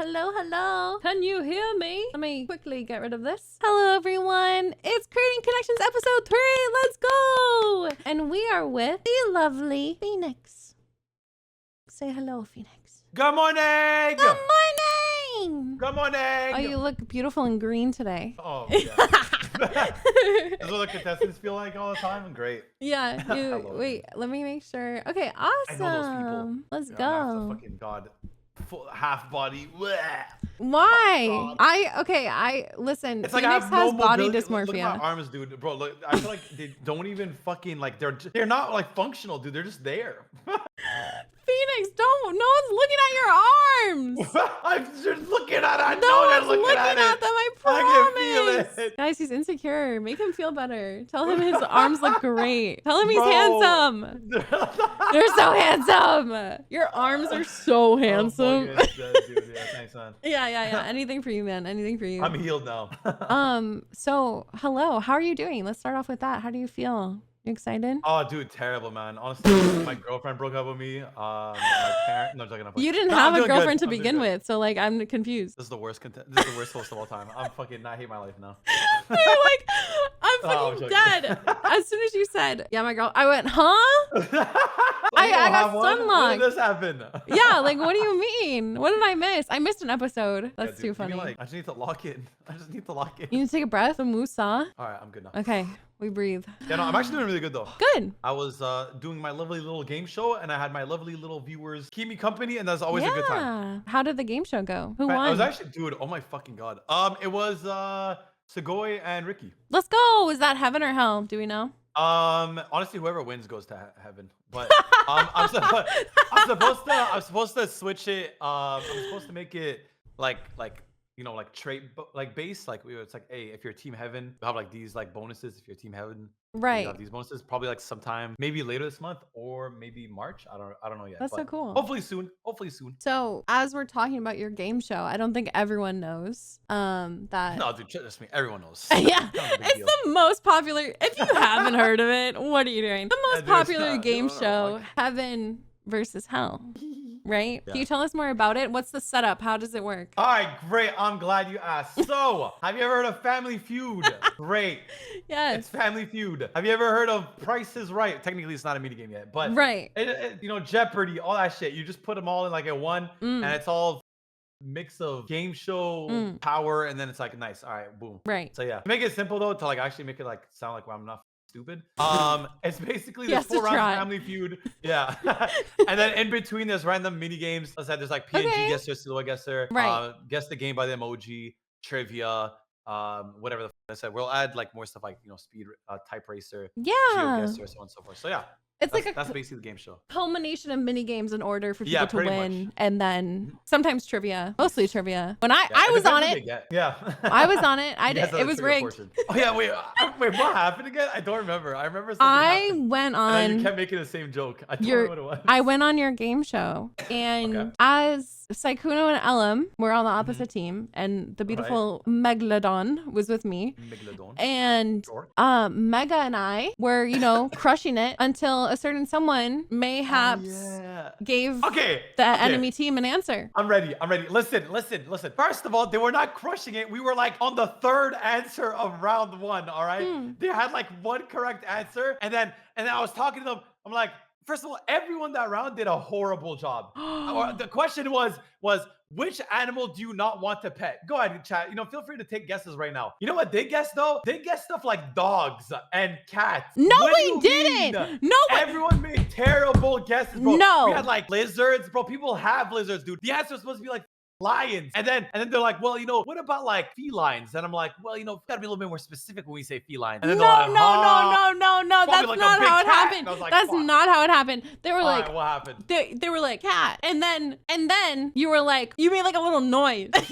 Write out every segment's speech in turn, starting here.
Hello, hello. Can you hear me? Let me quickly get rid of this. Hello, everyone. It's Creatin Connections episode 3. Let's go. And we are with the lovely Phoenix. Say hello, Phoenix. Good morning. Good morning. Good morning. Oh, you look beautiful in green today. Oh, yeah. That's what the contestants feel like all the time. Great. Yeah. Wait, let me make sure. Okay, awesome. I know those people. Let's Yeah, go. fucking God. Full, half body. Bleh. Why? Oh, I listen. It's like I Phoenix have no has body mobility. dysmorphia. Look at my arms, dude. Bro, look, I feel like they don't even fucking like they're not like functional, dude. They're just there. Phoenix, don't. No one's looking at your arms. I'm just looking at it. I No know they're one's looking at them. I promise. I can feel it. Guys, he's insecure. Make him feel better. Tell him his arms look great. Tell him he's Bro. handsome. You're so handsome. Your arms are so handsome. Oh, dude. Yeah, thanks, man. Yeah. Anything for you, man. Anything for you. I'm healed now. So hello. How are you doing? Let's start off with that. How do you feel? You excited? Oh, dude, terrible, man. Honestly, my girlfriend broke up with me. My parents. No, I'm joking. You didn't have a girlfriend to begin with, so like I'm confused. This is the worst content. This is the worst host of all time. I'm fucking. I hate my life now. You're like, I'm fucking dead. As soon as you said, yeah, my girl, I went, huh? I got sunlocked. When did this happen? Yeah, like, what do you mean? What did I miss? I missed an episode. That's too funny. I just need to lock in. I just need to lock in. You need to take a breath, a moose. All right, I'm good now. Okay, we breathe. Yeah, no, I'm actually doing really good though. Good. I was doing my lovely little game show, and I had my lovely little viewers keep me company, and that's always a good time. How did the game show go? Who Man, won? I was actually, dude. Oh my fucking God. It was Segoy and Ricky. Let's go. Is that heaven or hell? Do we know? Honestly, whoever wins goes to heaven. But I'm supposed to switch it. I'm supposed to make it like you know, like trait like base. Like it's like, hey, if you're team heaven, you have like these like bonuses. If you're team heaven, right, you have these bonuses. Probably like sometime, maybe later this month or maybe March. I don't know yet. That's so cool. Hopefully soon. Hopefully soon. So as we're talking about your game show, I don't think everyone knows that. No, dude, trust me, everyone knows. Yeah, it's the most popular. If you haven't heard of it, what are you doing? The most popular game show, Heaven versus Hell. Right? Yeah. Can you tell us more about it? What's the setup? How does it work? All right, great. I'm glad you asked. So, have you ever heard of Family Feud? Great. Yes. It's Family Feud. Have you ever heard of Price is Right? Technically, it's not a mini game yet, but right. You know, Jeopardy, all that shit. You just put them all in like a one, and it's all mix of game show power, and then it's like nice. All right, boom. Right. So yeah, make it simple though to like actually make it like sound like I'm not stupid. It's basically there's 4 rounds of Family Feud. Yeah. And then in between there's random mini games. Let's say there's like PNG guesser, silhouette guesser, guess the game by the emoji, trivia, whatever the I said. We'll add like more stuff like, you know, speed type racer, geoguessr, so on and so forth. So yeah. It's that's basically the game show. Culmination of mini games in order for people to win, much. And then sometimes trivia, mostly trivia. When I was on it, I was on it. It was rigged. Portion. Oh yeah, wait, what happened again? I don't remember. I remember something happened. Went on. And you kept making the same joke. I don't remember what it was. I went on your game show, and as Saikuno and Elam were on the opposite team, and the beautiful Megalodon was with me. And Mega and I were, you know, crushing it until a certain someone mayhaps gave the enemy team an answer. I'm ready. Listen. First of all, they were not crushing it. We were like on the 3rd answer of round 1. All right. They had like 1 correct answer, and then I was talking to them. I'm like, first of all, everyone that round did a horrible job. The question was which animal do you not want to pet? Go ahead, chat. You know, feel free to take guesses right now. You know what they guessed though? They guessed stuff like dogs and cats. No, we didn't. No, everyone made terrible guesses, bro. No, we had like lizards, bro. People have lizards, dude. The answer was supposed to be like lions, and then they're like, well, you know, what about like felines? And I'm like, well, you know, gotta be a little bit more specific when we say feline. And then no, like, no, that's like not how it happened. Like, that's not how it happened. They were like, what happened? They were like cat, and then you were like, you made like a little noise. They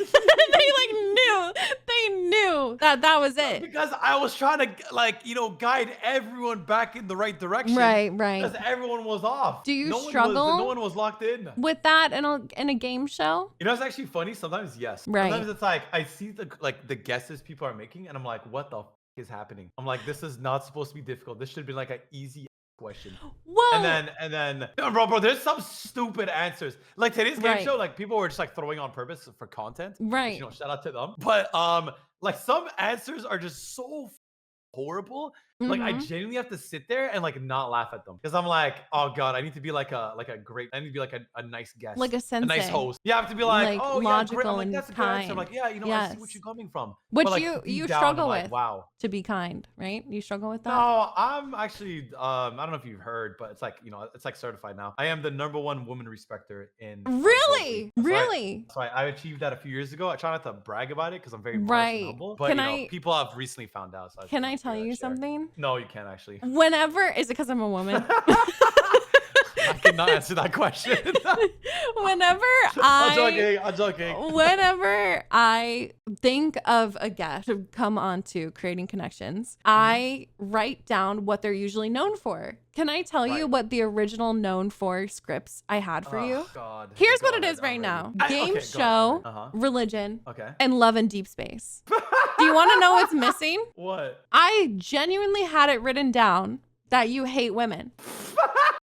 knew that was it. Because I was trying to like, you know, guide everyone back in the right direction. Right. Because everyone was off. Do you struggle? No one was locked in with that in a game show? You know, it's actually funny. Sometimes yes. Right. Sometimes it's like I see the guesses people are making, and I'm like, what the f is happening? I'm like, this is not supposed to be difficult. This should be like an easy question. Whoa. And then, bro, there's some stupid answers. Like today's game show, like people were just like throwing on purpose for content. Right. Which, you know, shout out to them. But like some answers are just so horrible. Like I genuinely have to sit there and like not laugh at them because I'm like, oh god, I need to be like a great, I need to be like a nice guest, like a sensei, a nice host. Yeah, I have to be like oh yeah, great. I'm like and that's a good kind. answer. I'm like yeah, you know, I see what you're coming from. Which but, like, you down, struggle like, with. Wow. To be kind, right? You struggle with that? No, I'm actually I don't know if you've heard, but it's like, you know, it's like certified now. I am the #1 woman respecter in really. So I achieved that a few years ago. I try not to brag about it because I'm very modest and humble. But you know, people have recently found out. So can I tell you something? No, you can't actually. Whenever is it because I'm a woman? I cannot answer that question. Whenever I'm joking. Whenever I think of a guest to come on to Creating Connections, I write down what they're usually known for. Can I tell you what the original known for scripts I had for you? God. Here's what it is right now. Game show, religion, and love and deep space. Do you want to know what's missing? What? I genuinely had it written down that you hate women.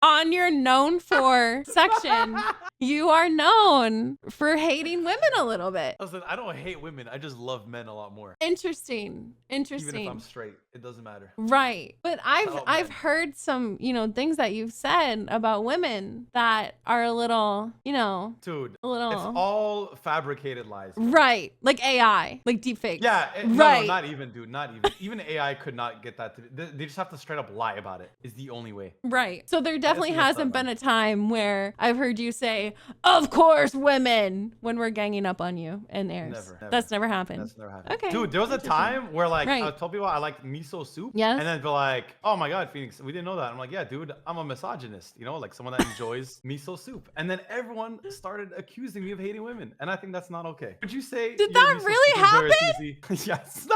On your known for section, you are known for hating women a little bit. Listen, I don't hate women. I just love men a lot more. Interesting. Even if I'm straight, it doesn't matter. Right. But I've heard some, you know, things that you've said about women that are a little, you know, dude, a little. It's all fabricated lies. Right. Like AI, like deepfakes. Yeah. No, not even, dude. Not even. Even AI could not get that. They just have to straight up lie about it. Is the only way. Right. So there definitely hasn't been a time where I've heard you say, "Of course, women," when we're ganging up on you in airs. Never. That's never happened. That's never happened. Okay. Dude, there was a time where like I told people I like miso soup. Yes. And then they're like, "Oh my god, Phoenix, we didn't know that." I'm like, "Yeah, dude, I'm a misogynist. You know, like someone that enjoys miso soup." And then everyone started accusing me of hating women, and I think that's not okay. Would you say? Did that really happen? Yes.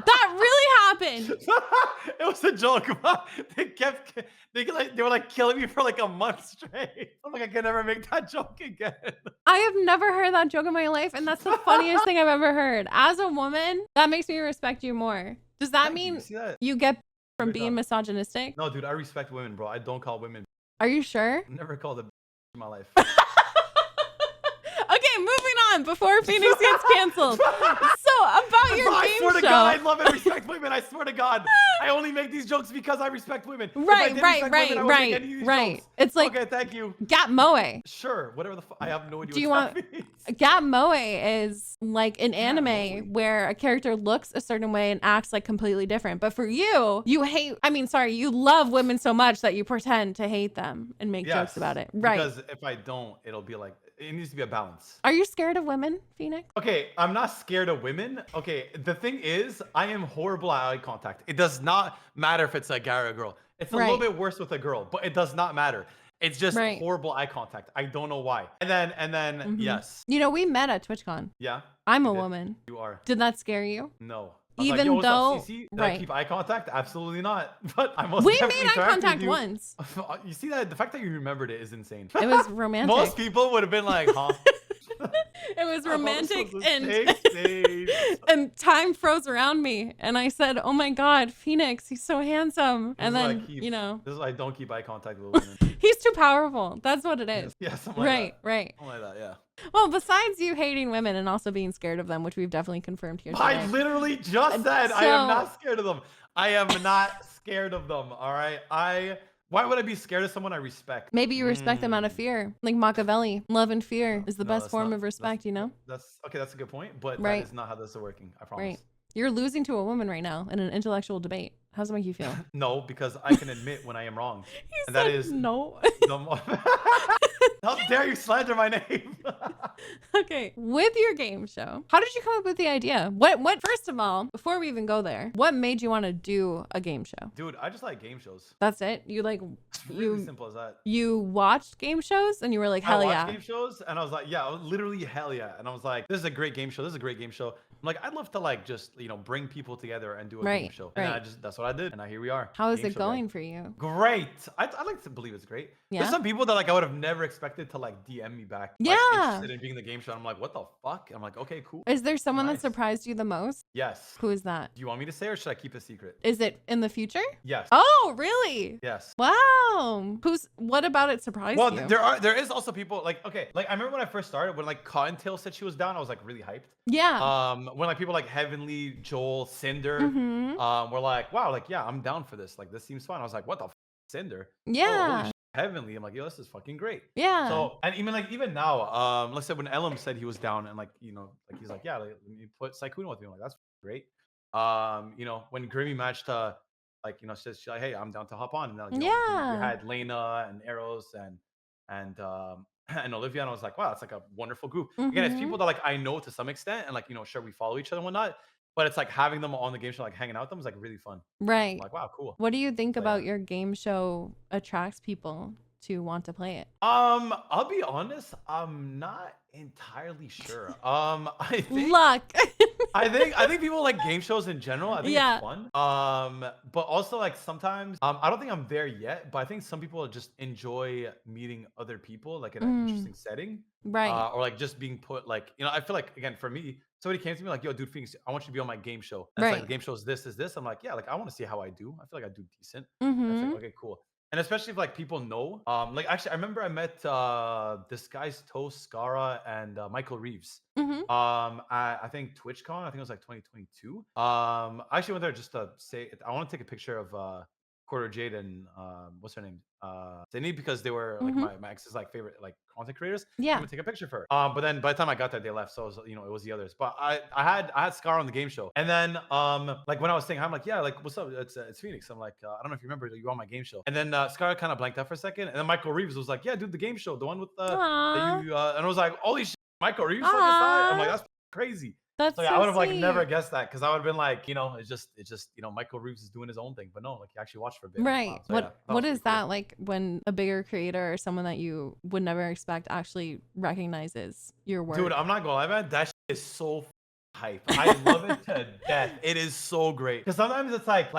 That really happened. It was a joke. They were like killing me for like a month straight. I'm like, I can never make that joke again. I have never heard that joke in my life, and that's the funniest thing I've ever heard. As a woman, that makes me respect you more. Does that mean you get from being misogynistic? No, dude, I respect women, bro. I don't call women. Are you sure? Never called a in my life. Okay, moving on before Phoenix gets canceled. So about your game show. I swear to God, I love and respect women. I swear to God, I only make these jokes because I respect women. Right. Jokes. It's like okay, thank you. Gap Moe. Sure, whatever the I have no idea. Do you want? Gap Moe is like an anime where a character looks a certain way and acts like completely different. But for you, you hate. I mean, sorry, you love women so much that you pretend to hate them and make jokes about it. Right. Because if I don't, it'll be like. It needs to be a balance. Are you scared of women, Phoenix? Okay, I'm not scared of women. Okay, the thing is, I am horrible at eye contact. It does not matter if it's a guy or a girl. It's a little bit worse with a girl, but it does not matter. It's just horrible eye contact. I don't know why. And then, yes. You know, we met at TwitchCon. Yeah. I'm a woman. You are. Did that scare you? No. Even like, though, Did I keep eye contact? Absolutely not. But I must. We made eye contact once. You see that? The fact that you remembered it is insane. It was romantic. Most people would have been like, huh? It was romantic and time froze around me. And I said, oh my God, Phoenix, he's so handsome. And then, you know. This is why I don't keep eye contact with women. He's too powerful. That's what it is. Yeah, something like that. Right. Something like that, yeah. Well, besides you hating women and also being scared of them, which we've definitely confirmed here today. I literally just said I am not scared of them. I am not scared of them, all right? Why would I be scared of someone I respect? Maybe you respect them out of fear. Like Machiavelli. Love and fear is the best form of respect, you know? That's a good point, but that is not how this is working, I promise. Right. You're losing to a woman right now in an intellectual debate. How does it make you feel? No, because I can admit when I am wrong. And that is no. How dare you slander my name? Okay, with your game show, how did you come up with the idea? What? First of all, before we even go there, what made you want to do a game show? Dude, I just like game shows. That's it? You like? It's really simple as that. You watched game shows and you were like, hell yeah. I watched game shows and I was like, yeah, literally hell yeah. And I was like, this is a great game show. This is a great game show. like, I'd love to like just bring people together and do a game Right. show. And that's what I did. And now here we are. How is Game it show guy. going for you? Great. I like to believe it's great. There's Yeah. some people that like I would have never expected to like DM me back, like Yeah. interested in being in the game show. I'm like, what the fuck? I'm like, okay, cool. Is there someone that Nice. surprised you the most? Yes. Who is that? Do you want me to say, or should I keep it secret? Is it in the future? Yes. Oh, really? Yes. Wow. What about it surprised Well, you? there is also people like, okay, like I remember when I first started, when like Cottontail said she was down, I was like really hyped. Yeah. When like people like Heavenly, Joel, Cinder, Mm-hmm. were like, wow, like yeah, I'm down for this. Like this seems fun. I was like, what the Cinder? Oh, holy Yeah. shit, Heavenly. I'm like, yo, this is fucking great. Yeah. So, and even now, let's say when Elam said he was down and like like he's like, yeah, like, let me put Sykkuno with me. I'm like, that's great. When Grimmy matched says she's like, hey, I'm down to hop on. And then we Yeah. had Lena and Eros and and Olivia, and I was like, wow, it's like a wonderful group. Again, it's people that like I know to some extent, and like sure, we follow each other and whatnot, but it's like having them on the game show, like hanging out with them, is like really fun. I'm Right. like, wow, cool. What do you think So, about yeah. your game show attracts people to want to play it? I'll be honest, I'm not entirely sure. I think Luck. I think people like game shows in general. I think Yeah. it's fun. But also like sometimes I don't think I'm there yet, but I think some people just enjoy meeting other people like in an interesting setting. Right. Or like just being put like, I feel like again for me, somebody came to me like, yo, dude, Phoenix, I want you to be on my game show. And it's like Right. the game show is this. I'm like, yeah, like I want to see how I do. I feel like I do decent. And it's Mm-hmm. like, okay, cool. And especially if like people know, like actually I remember I met Disguised Toast, Skara, and Michael Reeves. Mm-hmm. I think TwitchCon, I think it was like 2022. I actually went there just to say I want to take a picture of Quarter Jade and what's her name? Sydney, because they were like my ex's like favorite like content creators. Yeah. I'm gonna take a picture for her. But then by the time I got there, they left. So it was, it was the others. But I had Scar on the game show. And then like when I was saying, I'm like, yeah, like what's up? It's Phoenix. I'm like, I don't know if you remember, you were on my game show. And then Scar kind of blanked out for a second. And then Michael Reeves was like, yeah, dude, the game show, the one with Aww. and I was like, holy shit, Michael Reeves like inside. I'm like, that's crazy. That's So yeah, so I would have like sweet. never guessed that, because I would have been like, it's just Michael Reeves is doing his own thing, but no, like he actually watched for a bit. Right. Wow. So, what yeah, what was is pretty that cool. like when a bigger creator or someone that you would never expect actually recognizes your work? Dude, I'm not gonna lie, man. That shit is so hype. I love it to death. It is so great. Because sometimes it's like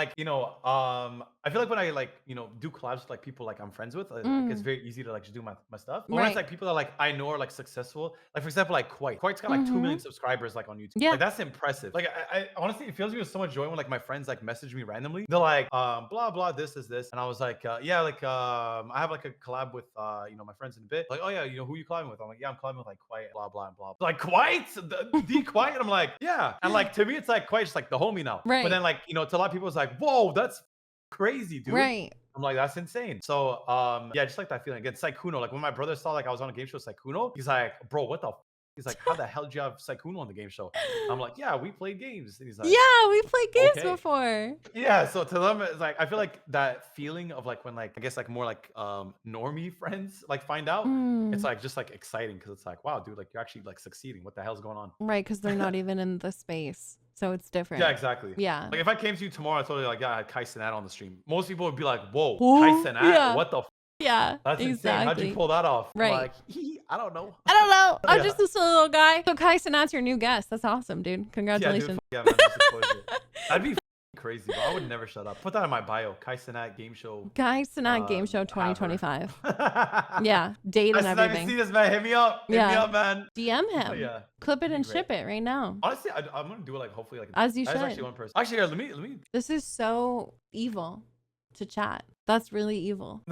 I feel like when I like do collabs with like people like I'm friends with, like, it's very easy to like just do my stuff. But when it's Right. like people that like I know are like successul, like for example, like Quite's got like 2 million subscribers like on YouTube. Yeah. Like that's impressive. Like I honestly, it fills me with so much joy when like my friends like message me randomly. They're like, blah blah, this is this, and I was like, yeah, like I have like a collab with my friends in a bit. Like, oh yeah, who you collabing with? I'm like, yeah, I'm collabing with like Quite, blah blah blah. Like Quite, the Quite. I'm like, yeah, and like to me, it's like Quite just like the homie now. Right. But then like to a lot of people, it's like, whoa, that's crazy, dude. Right. I'm like, that's insane. So yeah, just like that feeling. Again, Sykkuno, like when my brother saw like I was on a game show with Sykkuno, he's like, bro, what the he's like, how the hell did you have Sykkuno on the game show? I'm like, yeah, we played games. And he's like, Yeah, we played games okay. before. Yeah, so to them it's like I feel like that feeling of like when like I guess like more like normie friends like find out, it's like just like exciting, because it's like, wow, dude, like you're actually like succeeding. What the hell's going on? Right, because they're not even in the space. So it's different. Yeah, exactly. Yeah. Like if I came to you tomorrow, I told you like, yeah, I had Kai Cenat on the stream. Most people would be like, whoa, Ooh, Kai Cenat? yeah. What the Yeah. That's insane. How'd you pull that off? Right. I'm like, I don't know. I don't know. I'm Yeah. just this little guy. So Kai Cenat's your new guest. That's awesome, dude. Congratulations. Yeah, dude, man, just close it. That'd be crazy, bro. I would never shut up. Put that in my bio. Kai Cenat game show. Kai Cenat Game Show have her. 2025. Yeah. Date and I everything. see this, man. Hit me up. Hit me Yeah. up, man. DM him. Oh, yeah. Clip it That'd and be ship it right now. Honestly, I'm gonna do it like hopefully like As you that's should. actually one person. Actually, here, let me. This is so evil to chat. That's really evil.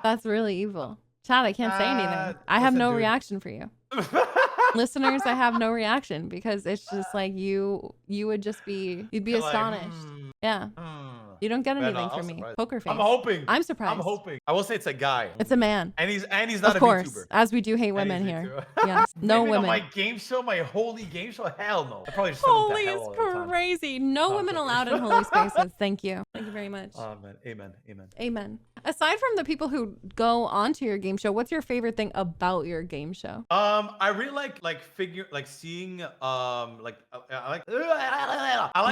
That's really evil. Chat, I can't say anything. I have listen, no dude. reaction for you. Listeners, I have no reaction, because it's just like you would just be, you'd be You're like, astonished. Yeah. You don't get Man, anything no, I'm from me. surprised. Poker face. I'm hoping. I'm surprised. I'm hoping. I will say it's a guy. It's a man. And he's Of not a course, VTuber. as we do hate And women he's here. VTuber. Yes. No Maybe on women. my game show, my holy game show? Hell no. I probably just send them to Holy hell is all the time. crazy. No I'm women joking. allowed in holy spaces. Thank you. Thank you very much. Man. Amen. Amen. Aside from the people who go onto your game show, what's your favorite thing about your game show? I really like seeing I like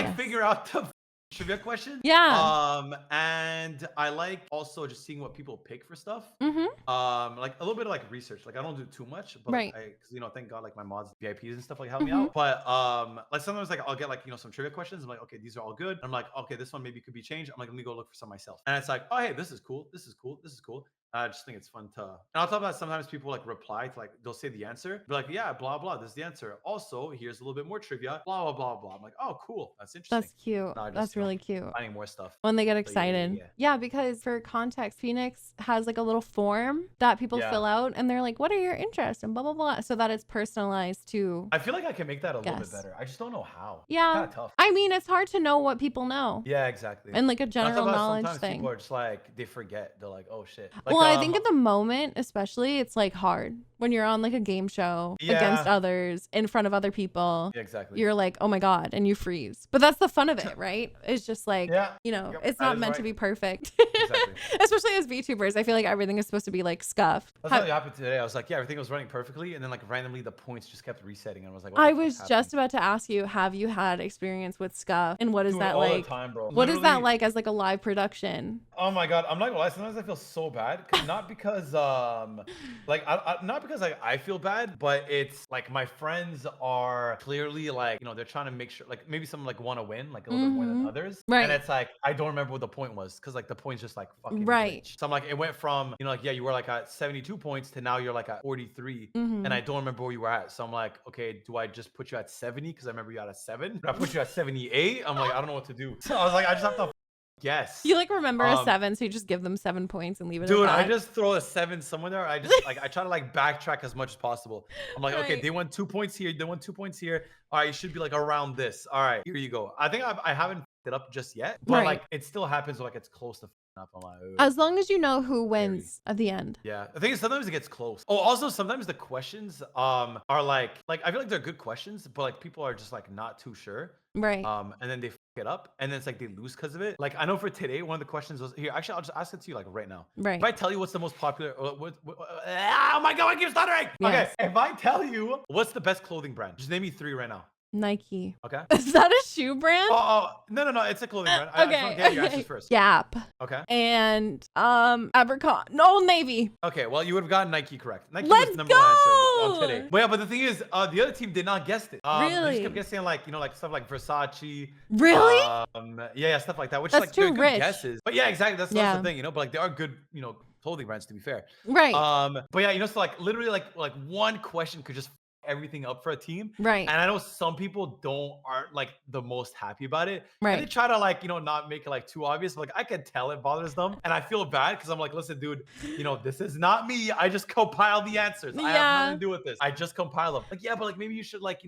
Yes. figure out the trivia questions. Yeah. And I like also just seeing what people pick for stuff. Mm-hmm. Like a little bit of like research. Like I don't do too much, but like Right. cause thank God like my mods, VIPs and stuff like help me Mm-hmm. out. But like sometimes like I'll get like some trivia questions. I'm like, okay, these are all good. I'm like, okay, this one maybe could be changed. I'm like, let me go look for some myself. And it's like, oh hey, this is cool. This is cool. This is cool. I just think it's fun to, and on top of that, sometimes people like reply to like, they'll say the answer, be like, yeah, blah, blah, this is the answer. Also, here's a little bit more trivia, blah, blah, blah, blah. I'm like, oh, cool. That's interesting. That's cute. No, just, That's really cute. finding more stuff. When they get So, excited. Yeah, because for context, Phoenix has like a little form that people fill out and they're like, what are your interests? And blah, blah, blah. So that it's personalized to. I feel like I can make that a little bit better. I just don't know how. Yeah. Kind of tough. I mean, it's hard to know what people know. Yeah, exactly. And like a general knowledge sometimes thing. People are just like, they forget. They're like, oh shit. Like, well, I think at the moment, especially, it's like hard when you're on like a game show against others in front of other people. Yeah, exactly. You're like, oh my God, and you freeze. But that's the fun of it, right? It's just like, it's not meant to be perfect. Exactly. Especially as VTubers, I feel like everything is supposed to be like scuffed. That's what happened today. I was like, yeah, everything was running perfectly. And then like randomly the points just kept resetting. And I was like, I was just about to ask you, have you had experience with scuff? And what is that all like? The time, bro. What is that like as like a live production? Oh my God. I'm not gonna lie. Sometimes I feel so bad. Not because like not because I feel bad, but it's like my friends are clearly like, they're trying to make sure like maybe some like want to win like a little bit more than others. Right. And it's like I don't remember what the point was because like the point's just like fucking glitch. So I'm like, it went from, like, yeah, you were like at 72 points to now you're like at 43. And I don't remember where you were at. So I'm like, okay, do I just put you at 70? Because I remember you at a 7. Do I put you at 78? I'm like, I don't know what to do. So I was like, I just have to guess. You like remember a 7, so you just give them 7 points and leave it Dude, at that. I just throw a 7 somewhere there. I just like I try to like backtrack as much as possible. I'm like, okay, they won 2 points here, they won 2 points here. All right, you should be like around this. All right, here you go. I think I haven't it up just yet, but like it still happens when like it's close to up. I'm like, as long as you know who wins at the end. Yeah, the thing is sometimes it gets close. Oh, also sometimes the questions are like I feel like they're good questions, but like people are just like not too sure. Right. And then they it up and then it's like they lose because of it. Like I know for today one of the questions was here, actually I'll just ask it to you like right now. Right. If I tell you what's the most popular oh my God, I keep stuttering. Yes. Okay, if I tell you what's the best clothing brand, just name me 3 right now. Nike. Okay. Is that a shoe brand? Oh no, it's a clothing brand. Okay. I just want to get your answers first. Gap. Okay. And Abercrombie. No, Navy. Okay, well you would have gotten Nike correct. Nike was the number 1 answer on today. But yeah, but the thing is, the other team did not guess it. They just kept guessing like like stuff like Versace. Really? Yeah, stuff like that. Which that's like too they're good rich. guesses. But yeah, exactly. That's the thing, But like they are good, clothing brands to be fair. Right. But yeah, so like literally like one question could just everything up for a team. Right. And I know some people aren't like the most happy about it. Right. And they try to like, not make it like too obvious. But, like I can tell it bothers them. And I feel bad because I'm like, listen, dude, this is not me. I just compile the answers. I have nothing to do with this. I just compile them. Like, yeah, but like maybe you should like,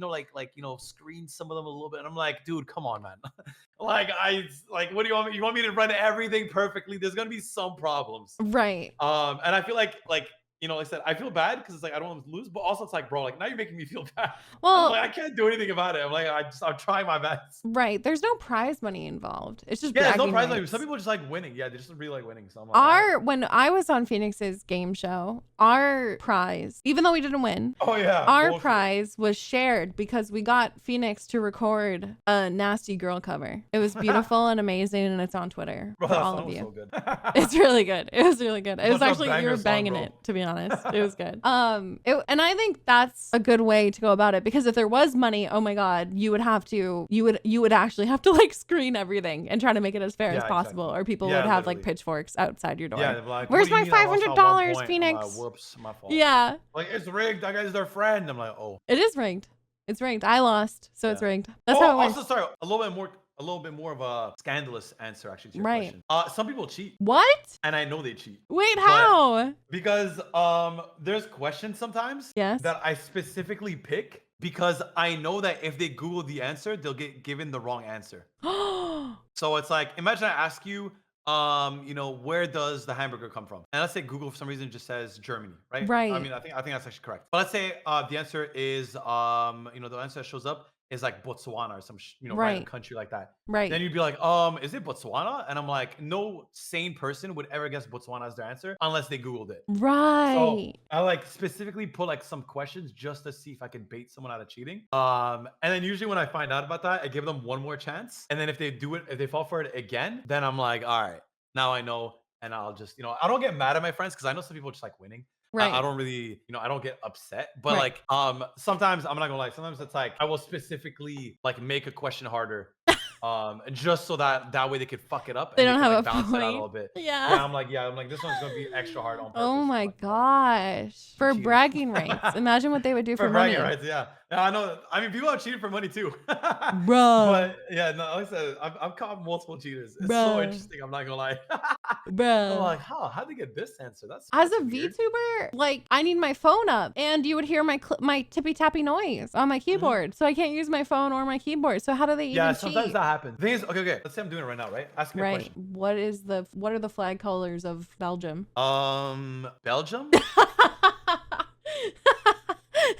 screen some of them a little bit. And I'm like, dude, come on, man. what do you want me? You want me to run everything perfectly? There's gonna be some problems. Right. And I feel like like I said, I feel bad because it's like I don't want them to lose, but also it's like, bro, like now you're making me feel bad. Well, I can't do anything about it. I'm like, I'm trying my best. Right. There's no prize money involved. It's just there's no prize money. Some people just like winning. Yeah, they just really like winning. So I'm like, when I was on Phoenix's game show, our prize, even though we didn't win, our prize was shared because we got Phoenix to record a nasty girl cover. It was beautiful and amazing, and it's on Twitter for all of you. So good. It's really good. It was really good. It was actually you were banging it, to be honest. It was good. And I think that's a good way to go about it because if there was money, oh my God, you would actually have to like screen everything and try to make it as fair as possible, or people would have like pitchforks outside your door. Yeah, like, where's my $500, Phoenix? Like, whoops, my fault. Yeah. Like it's rigged. That guy's their friend. I'm like, oh. It is rigged. It's rigged. I lost, so it's rigged. That's how it works. Also, sorry, a little bit more of a scandalous answer actually to your question. Some people cheat. What? And I know they cheat. Wait, how? Because there's questions sometimes that I specifically pick because I know that if they Google the answer, they'll get given the wrong answer. So it's like, imagine I ask you, where does the hamburger come from? And let's say Google for some reason just says Germany, right? Right. I mean, I think that's actually correct. But let's say the answer is, the answer that shows up is like Botswana or some random Right. country like that. Right. Then you'd be like, is it Botswana? And I'm like, no sane person would ever guess Botswana as their answer unless they Googled it. So Right. I like specifically put like some questions just to see if I could bait someone out of cheating. And then usually when I find out about that, I give them one more chance. And then if they do it, if they fall for it again, then I'm like, all right, now I know. And I'll just, I don't get mad at my friends because I know some people just like winning. I Right. don't really, I don't get upset. But Right. like, sometimes I'm not gonna lie. Sometimes it's like I will specifically like make a question harder, just so that way they could fuck it up They and don't they can have like a bounce it out a point. little bit. Yeah. I'm like, this one's gonna be extra hard on purpose. Oh my Like, gosh. For cheating. bragging rights. Imagine what they would do for money. bragging rights, yeah. I know. I mean, people have cheated for money too. Bruh. But yeah, no, like I said, I've caught multiple cheaters. It's so Bruh. interesting. I'm not gonna lie. Bruh. I'm like, how'd they get this answer? That's As a weird. VTuber, like I need my phone up and you would hear my tippy tappy noise on my keyboard. So I can't use my phone or my keyboard. So how do they even Yeah, cheat? sometimes that happens. The thing is, okay. Let's say I'm doing it right now, right? Ask me a Right. question. What are the flag colors of Belgium? Belgium?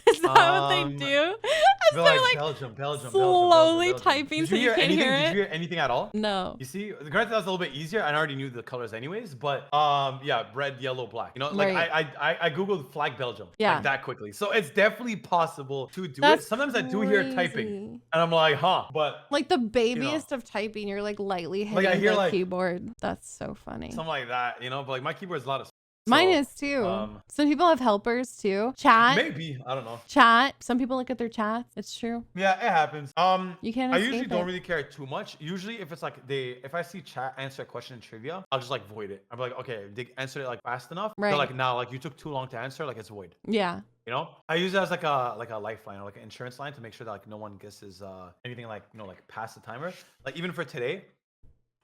Is that what they do? As They're like Belgium, slowly Belgium. typing Did so you you hear can't anything? hear Did you it? hear anything at all? No. You see, granted that's a little bit easier. I already knew the colors anyways, but yeah, red, yellow, black. Like Right. I googled flag Belgium Yeah. like that quickly, so it's definitely possible to do That's it. Sometimes I do hear typing, crazy. and I'm like, huh, but Like the babiest of typing, you're like lightly hitting I hear the like keyboard. That's so funny. something like that, but like my keyboard's a lot of. Mine So, is too. Some people have helpers too. Chat. maybe I don't know. Chat. Some people look at their chats. It's true. Yeah, it happens. You can't I escape usually don't it. really care too much. Usually, if it's like if I see chat answer a question in trivia, I'll just like void it. I'm like, okay, they answered it like fast enough. Right. They're like, nah, like you took too long to answer, like it's void. Yeah. I use it as like a lifeline or like an insurance line to make sure that like no one guesses anything like like past the timer. Like even for today,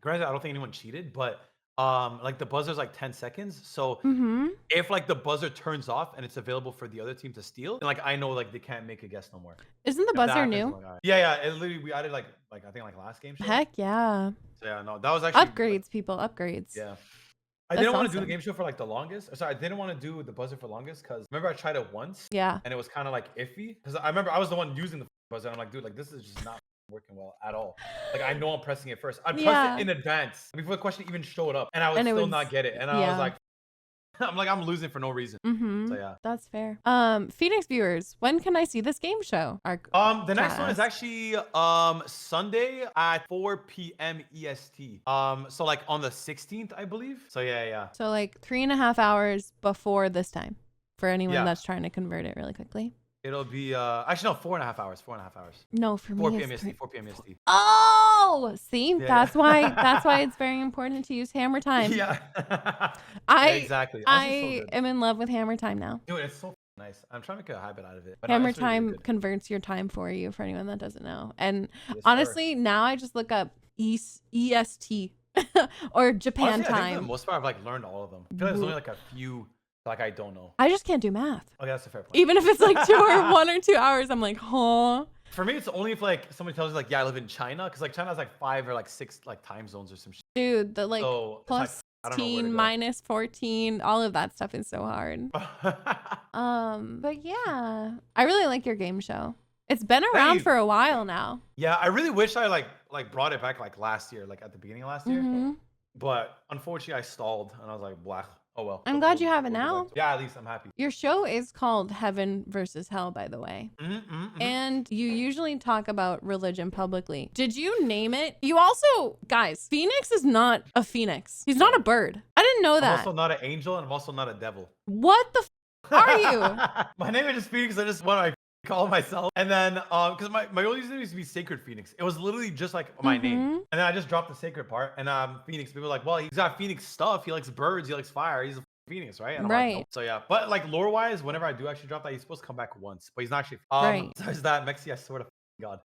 granted, I don't think anyone cheated, but like the buzzer's like 10 seconds. So if like the buzzer turns off and it's available for the other team to steal, then like I know like they can't make a guess no more. Isn't the If that buzzer happens, new? I'm like, all right. Yeah. It literally we added like I think like last game show. Heck yeah. So yeah, no, that was actually Upgrades, people. Upgrades. Yeah. I That's didn't want to do the awesome. game show for like the longest. Sorry, I didn't want to do the buzzer for longest because remember I tried it once Yeah. and it was kind of like iffy because I remember I was the one using the buzzer and I'm like, dude, like this is just not working well at all. Like I know I'm pressing it first. I pressed it in advance before the question even showed up and I would still not get it. And I was like, I'm losing for no reason. So yeah. That's fair. Phoenix viewers, when can I see this game show? The next one is actually Sunday at 4 p.m. EST. So like on the 16th, I believe. So yeah. So like 3.5 hours before this time for anyone Yeah. that's trying to convert it really quickly. It'll be actually no 4.5 hours. 4.5 hours. No, for 4 me p.m. it's EST. 4 p.m. EST. Oh, see, Yeah. that's why it's very important to use hammer time. Yeah. Exactly. I am in love with hammer time now. Dude, it's so nice. I'm trying to make a habit out of it. But Hammer it's really, time really good. converts your time for you, for anyone that doesn't know. And Yes, honestly, now I just look up EST or Japan Honestly, I think for time. the most part, I've like learned all of them. I feel like there's only like a few like I don't know. I just can't do math. Okay, that's a fair point. Even if it's like 2 or 1 or 2 hours, I'm like, huh? For me, it's only if like somebody tells you like, yeah, I live in China, because like China has like 5 or like 6 like time zones or some shit. Dude, the like So it's plus I don't know where to 16, go. minus 14, all of that stuff is so hard. But yeah, I really like your game show. It's been around you. for a while now. Yeah, I really wish I like brought it back like last year, like at the beginning of last year. But unfortunately, I stalled, and I was like, blah. Oh well. I'm glad you have it We'll go now. back to it. Yeah, at least I'm happy. Your show is called Heaven versus Hell, by the way. And you usually talk about religion publicly. Did you name it? You also, guys, Phoenix is not a phoenix. He's not a bird. I didn't know I'm that. also not an angel, and I'm also not a devil. What the are you? My name is just Phoenix. I just want to call myself. And then, because my old username used to be Sacred Phoenix. It was literally just like my name. And then I just dropped the sacred part. And Phoenix, people were like, well, he's got Phoenix stuff. He likes birds. He likes fire. He's a Phoenix, right? And I'm like, nope. So yeah, but like lore wise, whenever I do actually drop that, he's supposed to come back once, but he's not actually. Right. Besides that, Mexi, I swear to God.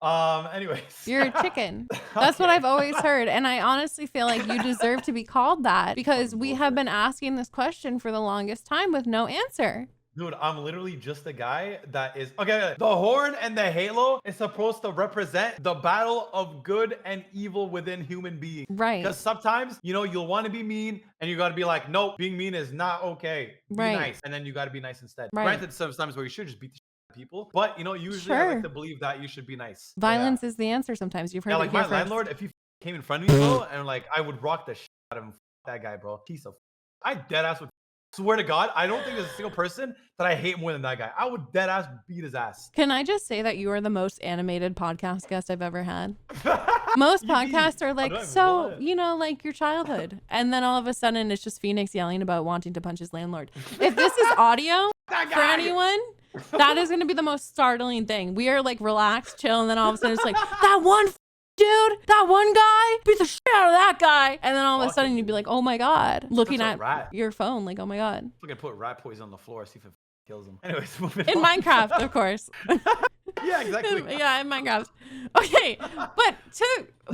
Anyways. You're a chicken. That's what I've always heard. And I honestly feel like you deserve to be called that because we have been asking this question for the longest time with no answer. Dude, I'm literally just a guy that is okay. The horn and the halo is supposed to represent the battle of good and evil within human beings. Right. Because sometimes, you'll want to be mean and you got to be like, nope, being mean is not okay. Be Right. nice. And then you got to be nice instead. Right. Granted, sometimes where you should just beat the people. But usually I like to believe that you should be nice. Violence is the answer sometimes. You've heard like it here my landlord, if he came in front of me, bro, and like I would rock the shit out of him. That guy, bro. Piece of. I dead ass would swear to God, I don't think there's a single person that I hate more than that guy. I would dead ass beat his ass. Can I just say that you are the most animated podcast guest I've ever had? Most podcasts are like, so, like your childhood. And then all of a sudden it's just Phoenix yelling about wanting to punch his landlord. If this is audio for anyone, that is going to be the most startling thing. We are like relaxed, chill, and then all of a sudden it's like, that one dude, that one guy, beat the shit out of that guy. And then all of a sudden you'd be like, oh my God, looking at your phone like, oh my God. We're going to put rat poison on the floor, see if it kills him. Anyways, moving on. In Minecraft, of course. Yeah, exactly. Yeah, in Minecraft. Okay,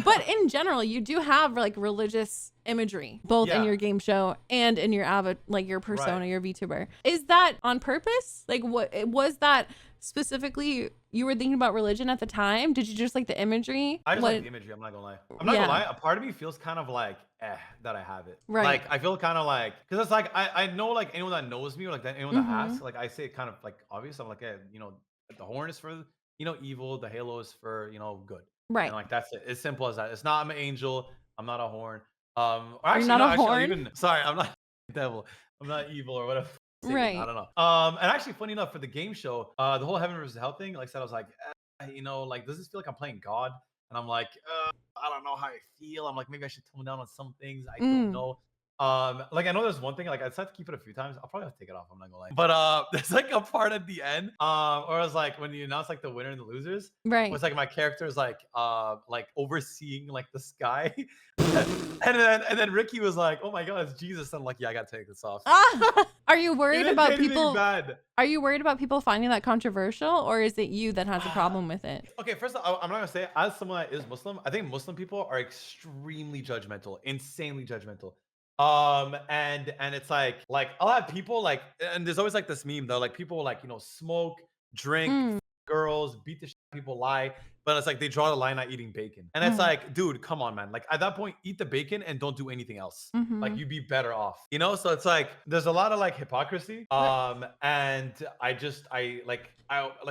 but in general, you do have like religious imagery, both in your game show and in your your persona, your VTuber. Is that on purpose? Like, what was that specifically? You were thinking about religion at the time? Did you just like the imagery? I just like the imagery. I'm not gonna lie. I'm not gonna lie. A part of me feels kind of like that I have it. Right. Like I feel kind of like, because it's like I know like anyone that knows me or like anyone that asks, like I say it kind of like obvious. I'm like, the horn is for evil, the halo is for good. Right. And like that's it. It's simple as that. It's not I'm an angel. I'm not a horn. Or actually, you're not a horn? Sorry, I'm not devil. I'm not evil or whatever. Right. I don't know. And actually, funny enough, for the game show, the whole heaven versus hell thing, like I said, I was like, like, does this feel like I'm playing God? And I'm like, I don't know how I feel. I'm like, maybe I should tone down on some things. I don't know. Like I know there's one thing, like I decided to keep it a few times. I'll probably have to take it off, I'm not gonna lie. But there's like a part at the end, or I was like when you announce like the winner and the losers, right? It's like my character is like overseeing like the sky. and then Ricky was like, oh my God, it's Jesus. And I'm like, yeah, I gotta take this off. Are you worried about people? Bad. Are you worried about people finding that controversial, or is it you that has a problem with it? Okay, first of all, I'm not gonna say, as someone that is Muslim, I think Muslim people are extremely judgmental, insanely judgmental. And it's like I'll have people like, and there's always like this meme though, like people like smoke, drink, girls, beat the shit out of people, lie, but it's like they draw the line at eating bacon, and it's like, dude, come on, man. Like at that point, eat the bacon and don't do anything else. Like you'd be better off, So it's like there's a lot of like hypocrisy. And I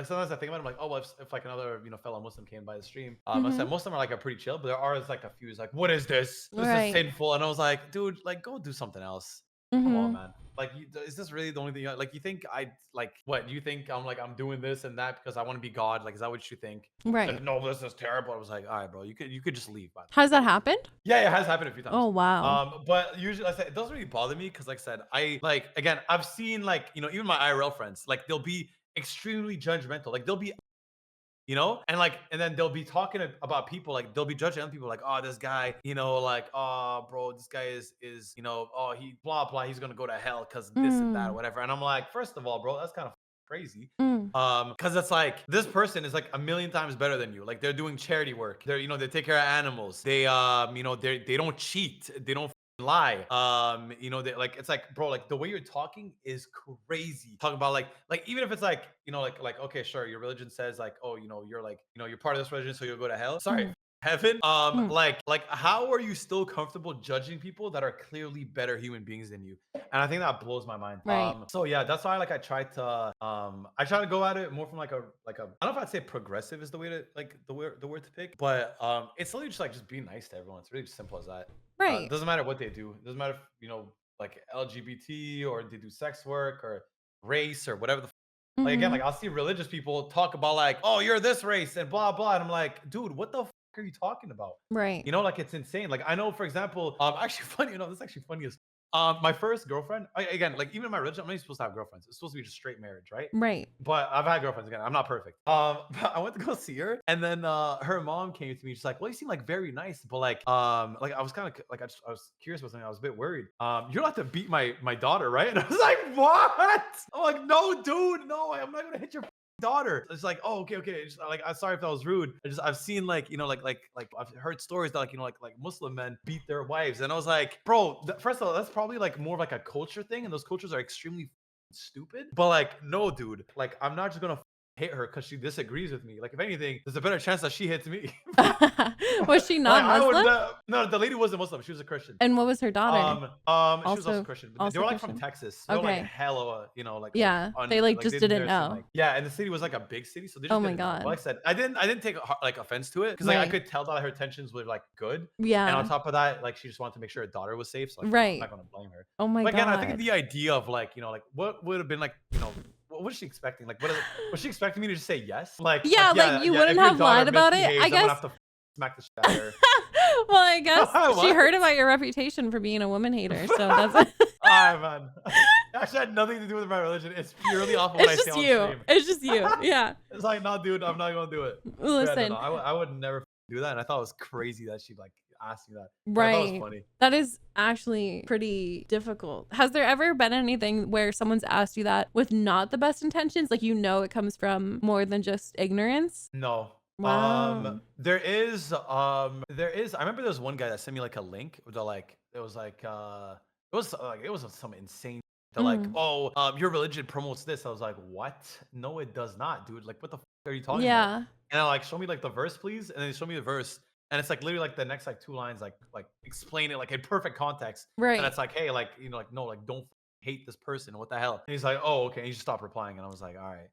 sometimes I think about it, I'm like, oh well, if like another fellow Muslim came by the stream, I said Muslim are like a pretty chill, but there are like a few like, what is this? This is sinful, and I was like, dude, like go do something else. Come on, man. Like, is this really the only thing? Like, you think what? You think I'm doing this and that because I want to be God? Like, is that what you think? Right. Like, no, this is terrible. I was like, all right, bro, you could just leave. Has that happened? Yeah, it has happened a few times. Oh wow. But usually, like I said, it doesn't really bother me because, like I said, again, I've seen even my IRL friends, like they'll be extremely judgmental. Like they'll be and then they'll be talking about people, like they'll be judging other people, like, oh, this guy, like, oh, bro, this guy is oh, he blah blah, he's gonna go to hell because this and that or whatever. And I'm like, first of all, bro, that's kind of crazy. Because it's like this person is like a million times better than you. Like they're doing charity work. They're they take care of animals. They they don't cheat. They don't lie. They, like it's like, bro, like the way you're talking is crazy. Talking about like even if it's like like okay, sure, your religion says like, oh, you're like you're part of this religion, so you'll go to hell. Sorry, heaven. Like how are you still comfortable judging people that are clearly better human beings than you? And I think that blows my mind. Right. So yeah, that's why I try to go at it more from like a I don't know if I'd say progressive is the way to like the word to pick, but it's literally just be nice to everyone. It's really simple as that. Right. It doesn't matter what they do. It doesn't matter if like LGBT or they do sex work or race or whatever the like again, like I'll see religious people talk about like, oh, you're this race and blah blah, and I'm like, dude, what the are you talking about? Right. Like it's insane. Like I know, for example, actually funny, this is actually funny as my first girlfriend, again, like even in my religion, I'm not supposed to have girlfriends. It's supposed to be just straight marriage, right? Right. But I've had girlfriends again. I'm not perfect. But I went to go see her, and then her mom came to me. She's like, "Well, you seem like very nice, but like I was kind of like I was curious about something. I was a bit worried. You're not to beat my daughter, right?" And I was like, "What?" I'm like, "No, dude, no, I'm not gonna hit your daughter." It's like, oh, okay. Just, like, I'm sorry if that was rude. I've seen like I've heard stories that like Muslim men beat their wives, and I was like, bro, first of all, that's probably like more of like a culture thing, and those cultures are extremely stupid. But like, no, dude, like I'm not just gonna hit her because she disagrees with me. Like, if anything, there's a better chance that she hits me. Was she Like, not I would Muslim? no, the lady wasn't Muslim. She was a Christian. And what was her daughter? She was also Also Christian, but they also were like from Christian? Texas. They were like Okay. hella, like Yeah. on They like like just they did didn't theirs from know. like yeah, and the city was like a big city, so they Oh just my didn't know. But like God. I said, I didn't take like offense to it because like I Right. could tell that her intentions were like good, and on Yeah. top of that, like she just wanted to make sure her daughter was safe. So like I'm Right. not gonna blame her. Oh my But again, I think God. the idea of like like what would have been like what was she expecting? Like was she expecting me to just say yes? Yeah, Like like yeah you yeah if wouldn't your have daughter lied about it. I misbehaves, I'm gonna guess. have to smack the shit out of her. Well, I guess she What? heard about your reputation for being a woman hater, so that's Alright, man. Actually had nothing to do with my religion. It's purely off of what it's I say just on you. stream. It's just you. Yeah. It's like, no, dude, I'm not gonna do it. But yeah, no, Listen, I would never do that. And I thought it was crazy that she like asked me that. And I thought it was right. funny. That is actually pretty difficult. Has there ever been anything where someone's asked you that with not the best intentions? Like, it comes from more than just ignorance? No. Wow. There is I remember there was one guy that sent me like a link with the like it was some insane they're like, Mm. oh, your religion promotes this. I was like, what? No, it does not, dude. Like, what the are you talking about? Yeah. And I like, show me like the verse, please. And then they show me the verse, and it's like literally like the next like two lines, like explain it like in perfect context. And Right. it's like, hey, like like no, like don't hate this person. What the hell? And he's like, oh, okay. And he just stopped replying, and I was like, all right.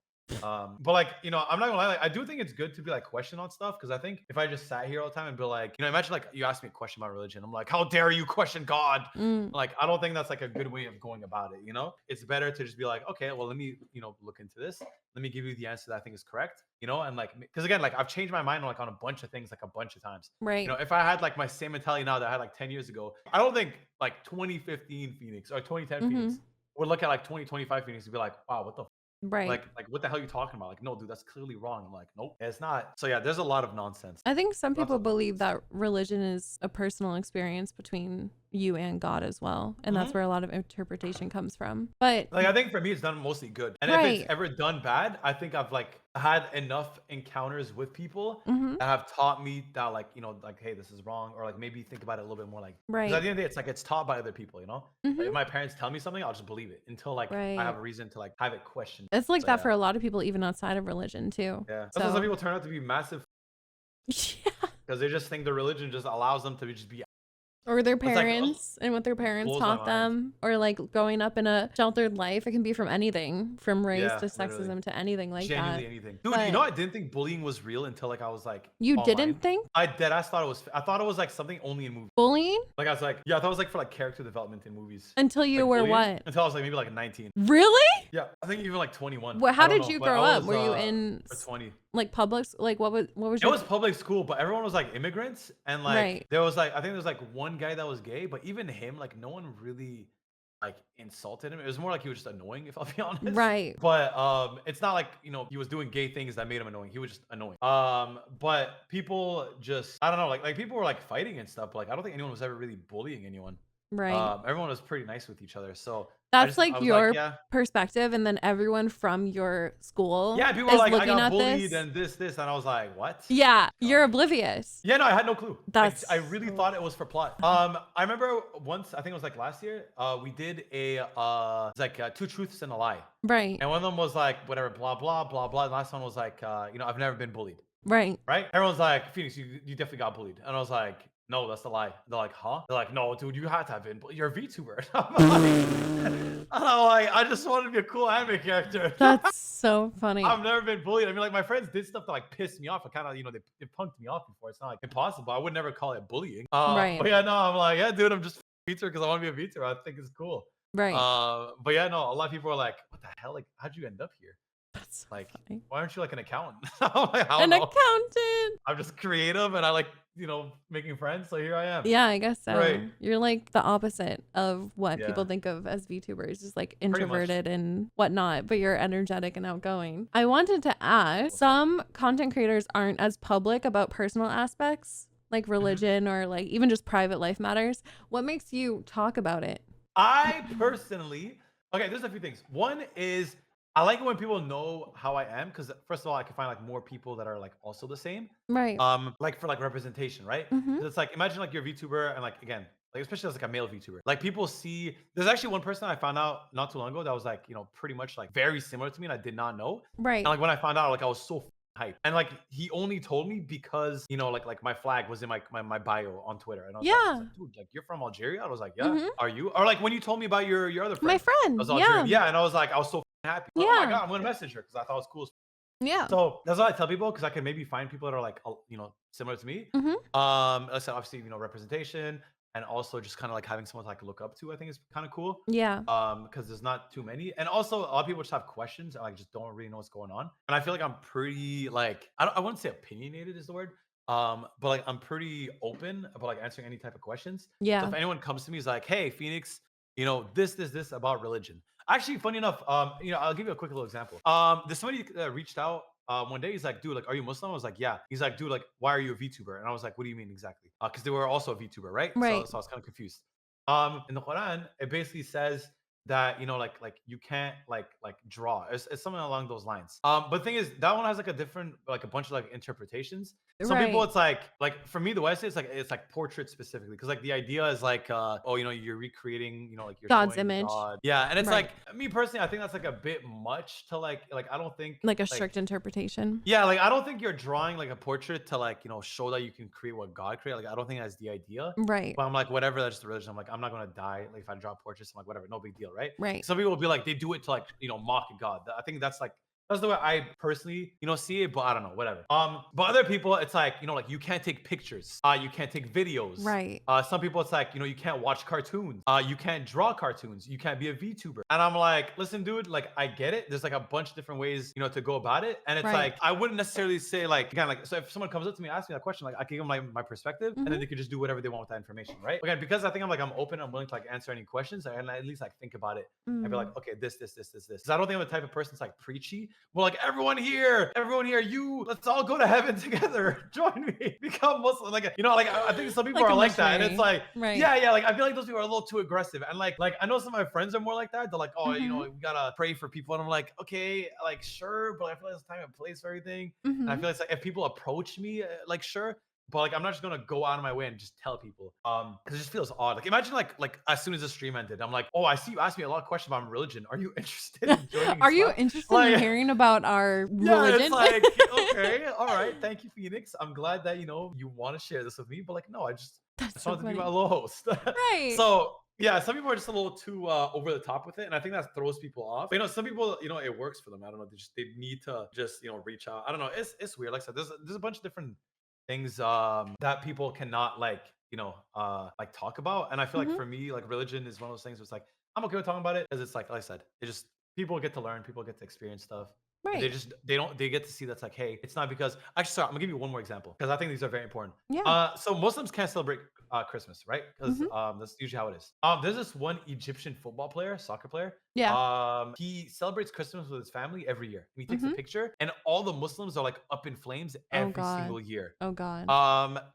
But like, I'm not gonna lie, like, I do think it's good to be like question on stuff because I think if I just sat here all the time and be like, imagine like you asked me a question about religion, I'm like, how dare you question God? Mm. Like, I don't think that's like a good way of going about it. It's better to just be like, okay, well, let me look into this. Let me give you the answer that I think is correct. And like, because again, like I've changed my mind like on a bunch of things like a bunch of times. Right. If I had like my same mentality now that I had like 10 years ago, I don't think like 2015 Phoenix or 2010 Phoenix Mm-hmm. would look at like 2025 Phoenix and be like, wow, what the Right. like what the hell are you talking about? Like, no, dude, that's clearly wrong. I'm like, nope, it's not. So yeah, there's a lot of nonsense. I think some Lots people of believe nonsense. that religion is a personal experience between you and God as well. And that's Mhm. where a lot of interpretation comes from. But Like I think for me, it's done mostly good. And if it's right. ever done bad, I think I've like had enough encounters with people Mm-hmm. that have taught me that like like hey, this is wrong, or like maybe think about it a little bit more. Like because at Right. the end of the day, it's like it's taught by other people. Like, Mm-hmm. if my parents tell me something, I'll just believe it until like I have Right. a reason to like have it questioned. It's like So that yeah, for a lot of people, even outside of religion too. yeah. That's why some So people turn out to be massive yeah. because they just think the religion just allows them to just be. Or their It's like parents and what their parents blows my taught mind. them, or like growing up in a sheltered life. It can be from anything, from race Yeah, to literally. sexism to anything like Genuinely that. anything. Dude, But I didn't think bullying was real until like I was like you online. didn't think I deadass thought I thought it was like something only in movies. bullying Like I was like, yeah, I thought it was like for like character development in movies. until you Like were bullying what? until I was like maybe like 19. Really? Yeah, I think even like 21. What? I How don't did know, you but I grow up? was Were you in or 20. like public? Like what was It your was public school, but everyone was like immigrants, and like right? there was like I think there was like one guy that was gay, but even him, like no one really like insulted him. It was more like he was just annoying, if I'll be honest. Right. But it's not like he was doing gay things that made him annoying. He was just annoying. But people just I don't know, like people were like fighting and stuff, but like I don't think anyone was ever really bullying anyone. Right. Everyone was pretty nice with each other. So That's I like was like, your yeah. perspective, and then everyone from your school Yeah, people were is like, I looking got at bullied this. and this, and I was like, what? Yeah, you're Um, oblivious. Yeah, no, I had no clue. That's I really so thought it was for plot. I remember once, I think it was like last year, we did it's like two truths and a lie, right. and one of them was like whatever, blah blah blah blah. The last one was like, I've never been bullied, Right. right? Everyone's like, Phoenix, you definitely got bullied, and I was like, no, that's the lie. They're like, huh? They're like, no, dude, you had to have been. You're a VTuber. I'm like, I just wanted to be a cool anime character. That's so funny. I've never been bullied. I mean, like my friends did stuff that like pissed me off. I kind of, they punked me off before. It's not like impossible. I would never call it bullying. Right. But yeah, no, I'm like, yeah, dude, I'm just a VTuber because I want to be a VTuber. I think it's cool. Right. But yeah, no, a lot of people are like, what the hell? Like, how'd you end up here? That's so Like, funny. why aren't you like an accountant? I'm like, I don't An know. accountant. I'm just creative and I like, making friends. So here I am. Yeah, I guess so. Right. You're like the opposite of what Yeah. people think of as VTubers, just like much. introverted and whatnot, but you're energetic and outgoing. I wanted to ask, some content creators aren't as public about personal aspects like religion or like even just private life matters. What makes you talk about it? I personally, okay, there's a few things. One is I like it when people know how I am because first of all, I can find like more people that are like also the same. Right. Like for like representation, right? Mm-hmm. 'Cause it's like imagine like you're a VTuber and like again, like especially as like a male VTuber. Like people see, there's actually one person I found out not too long ago that was like, pretty much like very similar to me, and I did not know. And Right. like when I found out, like I was so hyped. And like he only told me because like my flag was in my bio on Twitter, and I was Yeah. like, dude, like you're from Algeria? I was like, yeah. Mhm. Are you? Or like when you told me about your other My friend, I friend. was Yeah. Algerian, yeah, and I was like, I was so happy. Like, oh my Yeah. god, I'm gonna message her because I thought it was cool. Yeah. So that's what I tell people because I can maybe find people that are like, similar to me. Mhm. Let's say obviously, representation and also just kind of like having someone to like look up to, I think is kind of cool. Yeah. Because there's not too many. And also a lot of people just have questions and like just don't really know what's going on. And I feel like I'm pretty like I wouldn't say opinionated is the word. But like I'm pretty open about like answering any type of questions. So Yeah. if anyone comes to me is like, hey, Phoenix, this about religion. Actually, funny enough, I'll give you a quick little example. There's somebody reached out one day. He's like, dude, like, are you Muslim? I was like, yeah. He's like, dude, like, why are you a VTuber? And I was like, what do you mean exactly? Because they were also a VTuber, right? So, Right. so I was kind of confused. In the Quran, it basically says that like you can't like draw. It's something along those lines. But the thing is, that one has like a different like a bunch of like interpretations. Some people, Right. it's like for me, the way I say it's like portrait specifically because like the idea is like you're recreating like you're God's showing image. God, yeah, and it's Right. like me personally, I think that's like a bit much to like I don't think Like a like strict interpretation. yeah, like I don't think you're drawing like a portrait to like show that you can create what God created. Like I don't think that's the idea. Right. But I'm like, whatever, that's the religion. I'm like, I'm not gonna die. Like if I draw portraits, I'm like, whatever, no big deal, right? Right. Some people will be like, they do it to like, mock God. I think that's the way I personally, see it, but I don't know, whatever. But other people, it's like, like you can't take pictures, you can't take videos. Right. Some people, it's like, you can't watch cartoons, you can't draw cartoons, you can't be a VTuber. And I'm like, listen, dude, like I get it. There's like a bunch of different ways, to go about it. And it's Right. like, I wouldn't necessarily say like, again, like, so if someone comes up to me, and asks me that question, like I can give them my perspective and then Mhm. they could just do whatever they want with that information, right? Again, because I think I'm open, I'm willing to like answer any questions and at least like think about it. I'd be like, Mm. okay, this. Because I don't think I'm the type of person that's like preachy. Well, like everyone here, let's all go to heaven together. Join me, become Muslim. Like, I think some people Like are a like that, and it's missionary. like, Right. yeah, like I feel like those people are a little too aggressive, and like I know some of my friends are more like that. They're like, oh, Mhm. we gotta pray for people, and I'm like, okay, like sure, but I feel like there's time and place for everything, and I Mhm. feel like if people approach me, like sure. But like I'm not just gonna go out of my way and just tell people, because it just feels odd. Like imagine like as soon as the stream ended, I'm like, oh, I see you asked me a lot of questions about religion. Are you interested in joining Are you Islam? interested in Like, hearing about our yeah, it's religion? like okay, all right, thank you, Phoenix. I'm glad that you want to share this with me, but like no, I just That's so wanted to be my funny. little host. Right. So yeah, some people are just a little too over the top with it, and I think that throws people off. But, some people, it works for them. I don't know. They need to just reach out. I don't know. It's weird. Like I said, there's a bunch of different things that people cannot like talk about. And I feel like Mhm. for me, like religion is one of those things where it's like I'm okay with talking about it because it's like I said, it just people get to learn, people get to experience stuff. And Right. they get to see that's like, hey, it's not because actually sorry, I'm gonna give you one more example because I think these are very important. Yeah. So Muslims can't celebrate Christmas, right? Because Mhm. that's usually how it is. There's this one Egyptian football player, soccer player. Yeah. He celebrates Christmas with his family every year. He takes a Mhm. picture, and all the Muslims are like up in flames Oh every God. single year. Oh God.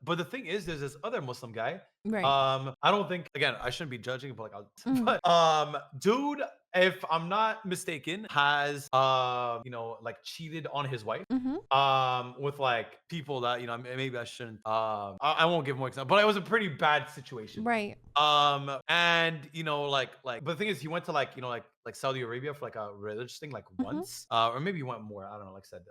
But the thing is, there's this other Muslim guy. Right. I don't think again, I shouldn't be judging, but like, Mm. but dude, if I'm not mistaken, has like cheated on his wife Mhm. with like people that maybe I shouldn't I won't give more example, but it was a pretty bad situation. Right. And but the thing is he went to like Saudi Arabia for like a religious thing like Mhm. once, or maybe he went more. I don't know. Like I said,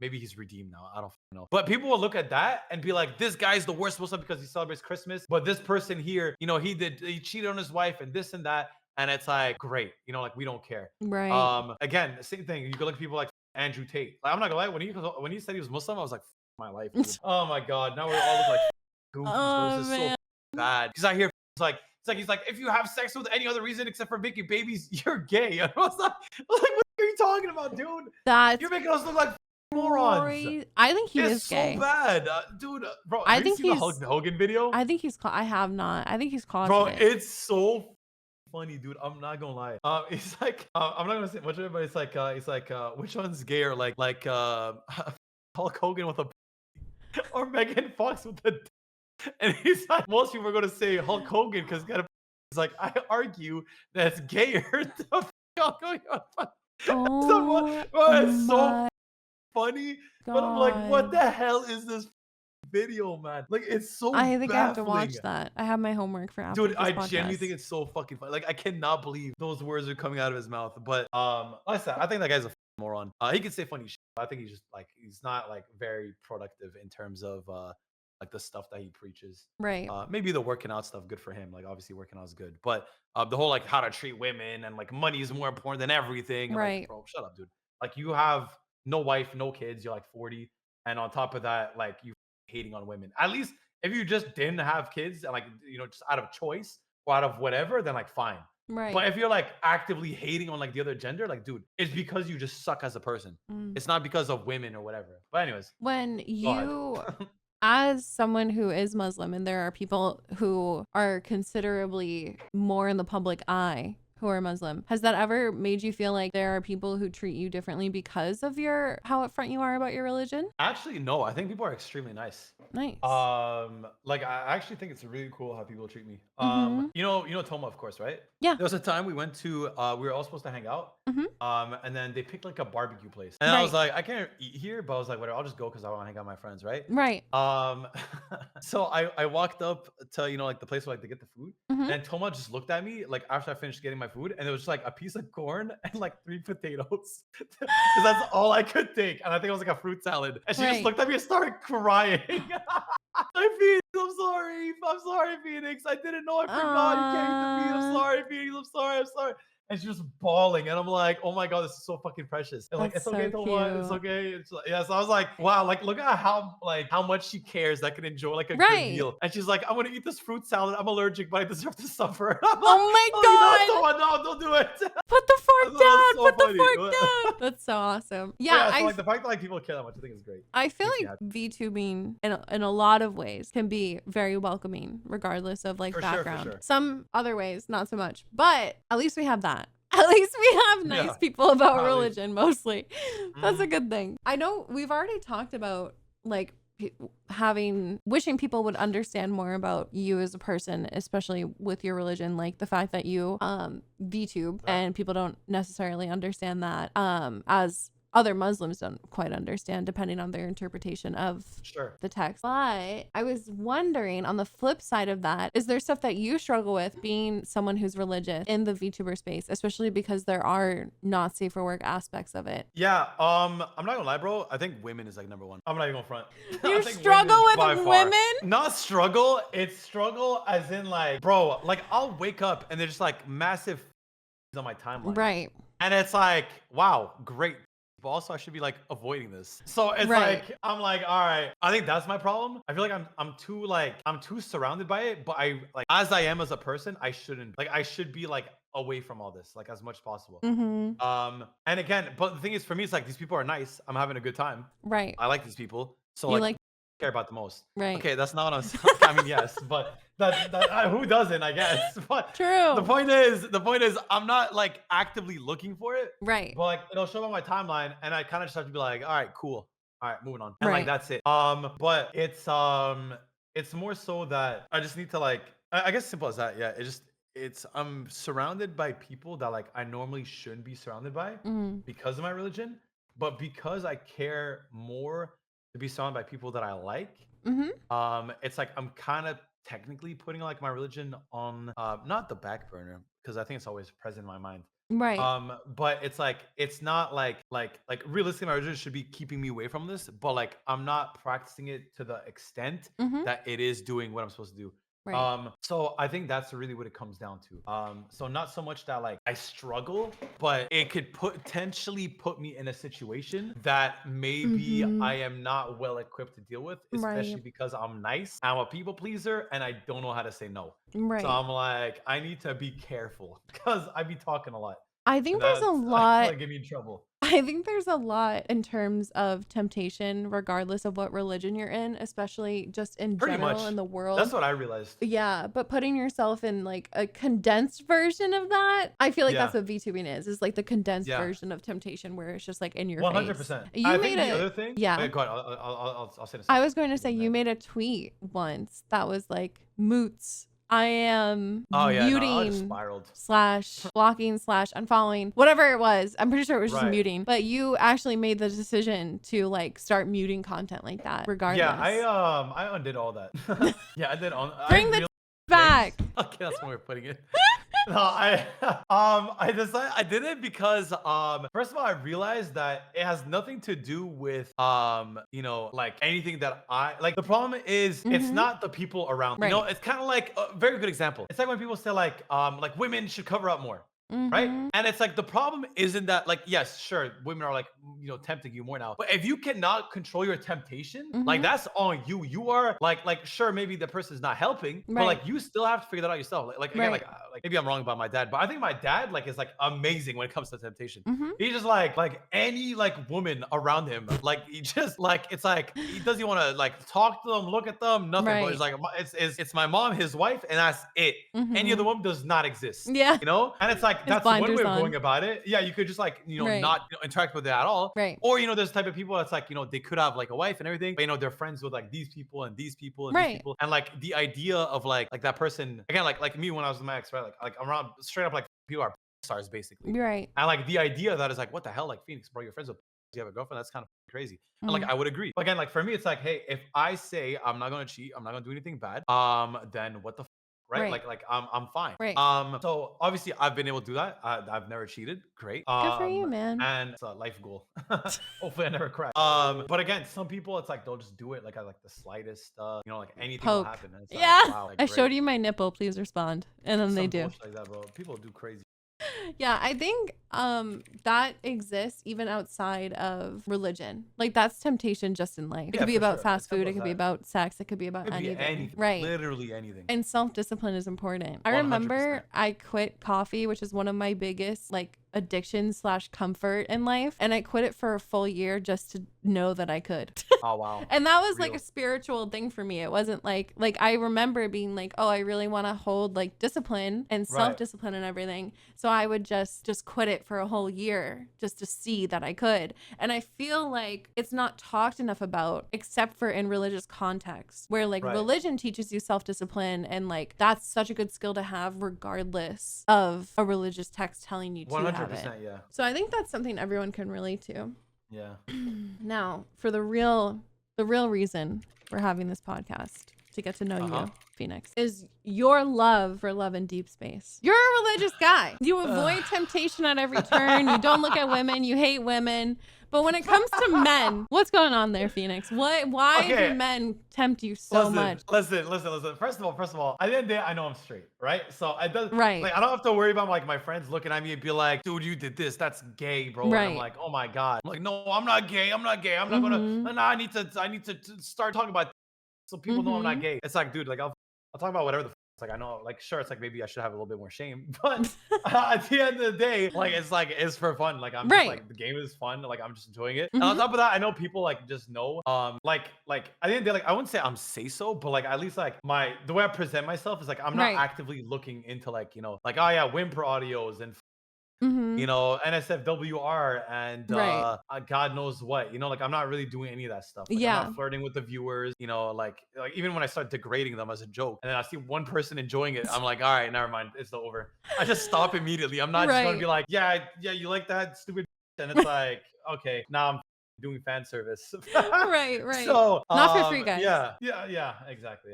maybe he's redeemed now. I don't know. But people will look at that and be like, this guy's the worst Muslim because he celebrates Christmas. But this person here, he cheated on his wife and this and that. And it's like, great, like we don't care. Right. Again, same thing. You can look at people like Andrew Tate. Like, I'm not gonna lie, when he said he was Muslim, I was like, my life, dude. Oh my god, now we're all look like goofies, bro. Oh This is so man. bad. Because I hear he's like, if you have sex with any other reason except for making babies, you're gay. I was like, what are you talking about, dude? That's You're making us look like morons. I think he It's is so gay. bad, dude. Bro, I have you think seen the he's. Hogan video? I think he's. I have not. I think he's Bro, closeted. it's so funny, dude. I'm not gonna lie. It's like I'm not gonna say much of it, but it's like which one's gayer? Like Hulk Hogan with a or Megan Fox with a and he's like most people are gonna say Hulk Hogan because he's like I argue that's gayer than Hulk Hogan. Oh Bro, it's so my funny, but I'm like, what God. the hell is this video, man. Like, it's so I think I have to baffling. watch that. I have my homework for after Dude, this I podcast. genuinely think it's so fucking funny. Like, I cannot believe those words are coming out of his mouth. But like I said, I think that guy's a moron. He can say funny shit, but I think he's just like he's not like very productive in terms of like the stuff that he preaches. Right. Maybe the working out stuff, good for him. Like obviously working out is good, but the whole like how to treat women and like money is more important than everything. And like, Right. bro, shut up, dude. Like you have no wife, no kids. You're like 40, and on top of that, like you hating on women. At least if you just didn't have kids and like just out of choice or out of whatever, then like fine. Right. But if you're like actively hating on like the other gender, like dude, it's because you just suck as a person. It's not because of women or whatever. But anyways, when you ahead. as someone who is Muslim, and there are people who are considerably more in the public eye who are Muslim, has that ever made you feel like there are people who treat you differently because of how upfront you are about your religion? Actually, no. I think people are extremely nice. Nice. Like I actually think it's really cool how people treat me. Mhm. You know Toma, of course, right? Yeah. There was a time we went to we were all supposed to hang out. Mhm. And then they picked like a barbecue place. And I was like, I can't eat here, but I was like, whatever, I'll just go because I want to hang out with my friends, right? Right. So I walked up to like the place where like they get the food. Mhm. And Toma just looked at me like after I finished getting my food, and it was just like a piece of corn and like 3 potatoes. Because that's all I could take. And I think it was like a fruit salad. And she just looked at me and started crying. Phoenix, I'm sorry. I'm sorry, Phoenix. I didn't know. I forgot. You can't eat the meat. I'm sorry, Phoenix. I'm sorry. I'm sorry. And she's just bawling, and I'm like, "Oh my god, this is so fucking precious." And like, That's it's okay, so Toma. It's cute. okay. It's like, yeah. So I was like, "Wow, like look at how much she cares. That can enjoy like a good Right. meal." And she's like, "I'm gonna eat this fruit salad. I'm allergic, but I deserve to suffer." I'm like, Oh my "Oh, god. no, don't do it." Put the fork That was down. so Put the funny. fork down. That's so awesome. But Yeah. so like the fact that like people care that much, I think is great. I feel Makes me like happy. VTubing in a lot of ways can be very welcoming, regardless of like For sure, for background. sure. Some other ways, not so much. But at least we have that. At least we have nice Yeah, people about at least. religion, mostly. That's a Mhm. good thing. I know we've already talked about like wishing people would understand more about you as a person, especially with your religion, like the fact that you VTube and people don't necessarily understand that as other Muslims don't quite understand, depending on their interpretation of the text. But I was wondering, on the flip side of that, is there stuff that you struggle with being someone who's religious in the VTuber space, especially because there are not safe for work aspects of it? Yeah, I'm not gonna lie, bro. I think women is like number one. I'm not even gonna front. You I think struggle women is with by far. women? Not struggle. It's struggle as in like, bro. Like I'll wake up and there's just like massive on my timeline, Right. and it's like, wow, great. But also, I should be like avoiding this. So it's like I'm like, all right. I think that's my problem. I feel like I'm too surrounded by it. But I like as I am as a person, I shouldn't like I should be like away from all this like as much as possible. Mm-hmm. And again, but the thing is, for me, it's like these people are nice. I'm having a good time. Right. I like these people. So You like care about the most. Right. Okay, that's not what I'm I mean, yes, but who doesn't, I guess. But True. the point is, I'm not like actively looking for it. Right. But like it'll show up on my timeline, and I kind of just have to be like, all right, cool. All right, moving on. And like Right. that's it. But it's more so that I just need to like I guess simple as that. Yeah. I'm surrounded by people that like I normally shouldn't be surrounded by because of my religion, but because I care more to be surrounded by people that I like. It's like I'm kind of technically putting like my religion on not the back burner because I think it's always present in my mind. Right. But it's like it's not like realistically my religion should be keeping me away from this, but like I'm not practicing it to the extent that it is doing what I'm supposed to do. Right. So I think that's really what it comes down to. So not so much that like I struggle, but it could potentially put me in a situation that maybe I am not well equipped to deal with, especially because I'm nice. I'm a people pleaser and I don't know how to say no. Right. So I'm like, I need to be careful because I be talking a lot. I think there's a I lot. feel like get me in trouble. I think there's a lot in terms of temptation, regardless of what religion you're in, especially just in Pretty general much in the world. That's what I realized. Yeah, but putting yourself in like a condensed version of that, I feel like that's what VTubing is like the condensed version of temptation where it's just like in your 100%. face. 100%. You I made think the other thing. Yeah. Wait, go ahead. I'll say this. I was going to say you made a tweet once that was like moots I am muting / blocking / unfollowing, whatever it was. I'm pretty sure it was just muting, but you actually made the decision to like start muting content like that regardless. Yeah, I undid all that. Yeah, I did Bring the back. Okay, that's when we're putting it. No, I decided I did it because first of all I realized that it has nothing to do with you know, like anything that I like. The problem is it's not the people around. You know, it's kind of like a very good example. It's like when people say like women should cover up more. Right? And it's like the problem isn't that like, yes, sure, women are like, you know, tempting you more now. But if you cannot control your temptation, like that's on you. You are like sure, maybe the person is not helping, but like you still have to figure that out yourself. Like again, like maybe I'm wrong about my dad, but I think my dad like is like amazing when it comes to temptation. He's just like any like woman around him, like he just like it's like he doesn't want to like talk to them, look at them, nothing. But it's like it's my mom, his wife, and that's it. Any other woman does not exist. Yeah, you know, and it's like that's one way of going about it. Yeah, you could just like, you know, not interact with it at all. Or, you know, there's type of people that's like, you know, they could have like a wife and everything, but you know, they're friends with like these people and these people and these people. And like the idea of like that person, again, like me when I was with my ex, right? Like I'm around straight up like people are stars basically. Right. And like the idea of that is like, what the hell? Like Phoenix, bro, you're friends with you have a girlfriend? That's kind of crazy. And like I would agree. But again, like for me, it's like, hey, if I say I'm not gonna cheat, I'm not gonna do anything bad, then what the right? Like I'm fine. Right. So obviously I've been able to do that. I've never cheated. Great. Good for you, man. And it's a life goal. Hopefully I never crash. But again, some people it's like they'll just do it like at like the slightest you know, like anything will happen. And it's like, wow, like, I showed you my nipple, please respond. And then they do. Like that, bro. People do crazy. Yeah, I think that exists even outside of religion. Like that's temptation just in life. It could be about fast food, it could be about sex, it could be about anything. Right. Literally anything. And self-discipline is important. I 100%. remember I quit coffee, which is one of my biggest like addiction / comfort in life, and I quit it for a full year just to know that I could. Oh wow. And that was like a spiritual thing for me. It wasn't like I remember being like, oh, I really want to hold like discipline and self-discipline and everything, so I would just quit it for a whole year just to see that I could. And I feel like it's not talked enough about except for in religious context, where like religion teaches you self-discipline, and like that's such a good skill to have regardless of a religious text telling you to have it. 100%, yeah. So I think that's something everyone can relate to. Yeah. Now, for the real reason we're having this podcast, to get to know you, Phoenix, is your love for love and deep space. You're a religious guy. You avoid temptation at every turn. You don't look at women. You hate women. But when it comes to men, what's going on there, Phoenix? Why do men tempt you so much? Listen. First of all, at the end of the day, I know I'm straight, right? So I don't like I don't have to worry about like my friends looking at me and be like, dude, you did this. That's gay, bro. Right. And I'm like, oh my God. I'm like, no, I'm not gay. I'm not gonna no, I need to start talking about so people know I'm not gay. It's like, dude, like I'll talk about whatever the it's like I know, like sure, it's like maybe I should have a little bit more shame, but at the end of the day, like it's for fun. Like I'm just like the game is fun. Like I'm just enjoying it. And on top of that, I know people like just know. Like at the end of the day, like I wouldn't say I'm say so, but like at least like the way I present myself is like I'm not actively looking into like, you know, like oh yeah, Whimper audios and you know, NSFWR and God knows what, you know, like I'm not really doing any of that stuff. Like, I'm not flirting with the viewers, you know, like even when I start degrading them as a joke and then I see one person enjoying it, I'm like, all right, never mind, it's over. I just stop immediately. I'm not just gonna be like, yeah, you like that stupid, and it's like, okay, now I'm doing fan service. right. So not for free, guys. Yeah, exactly.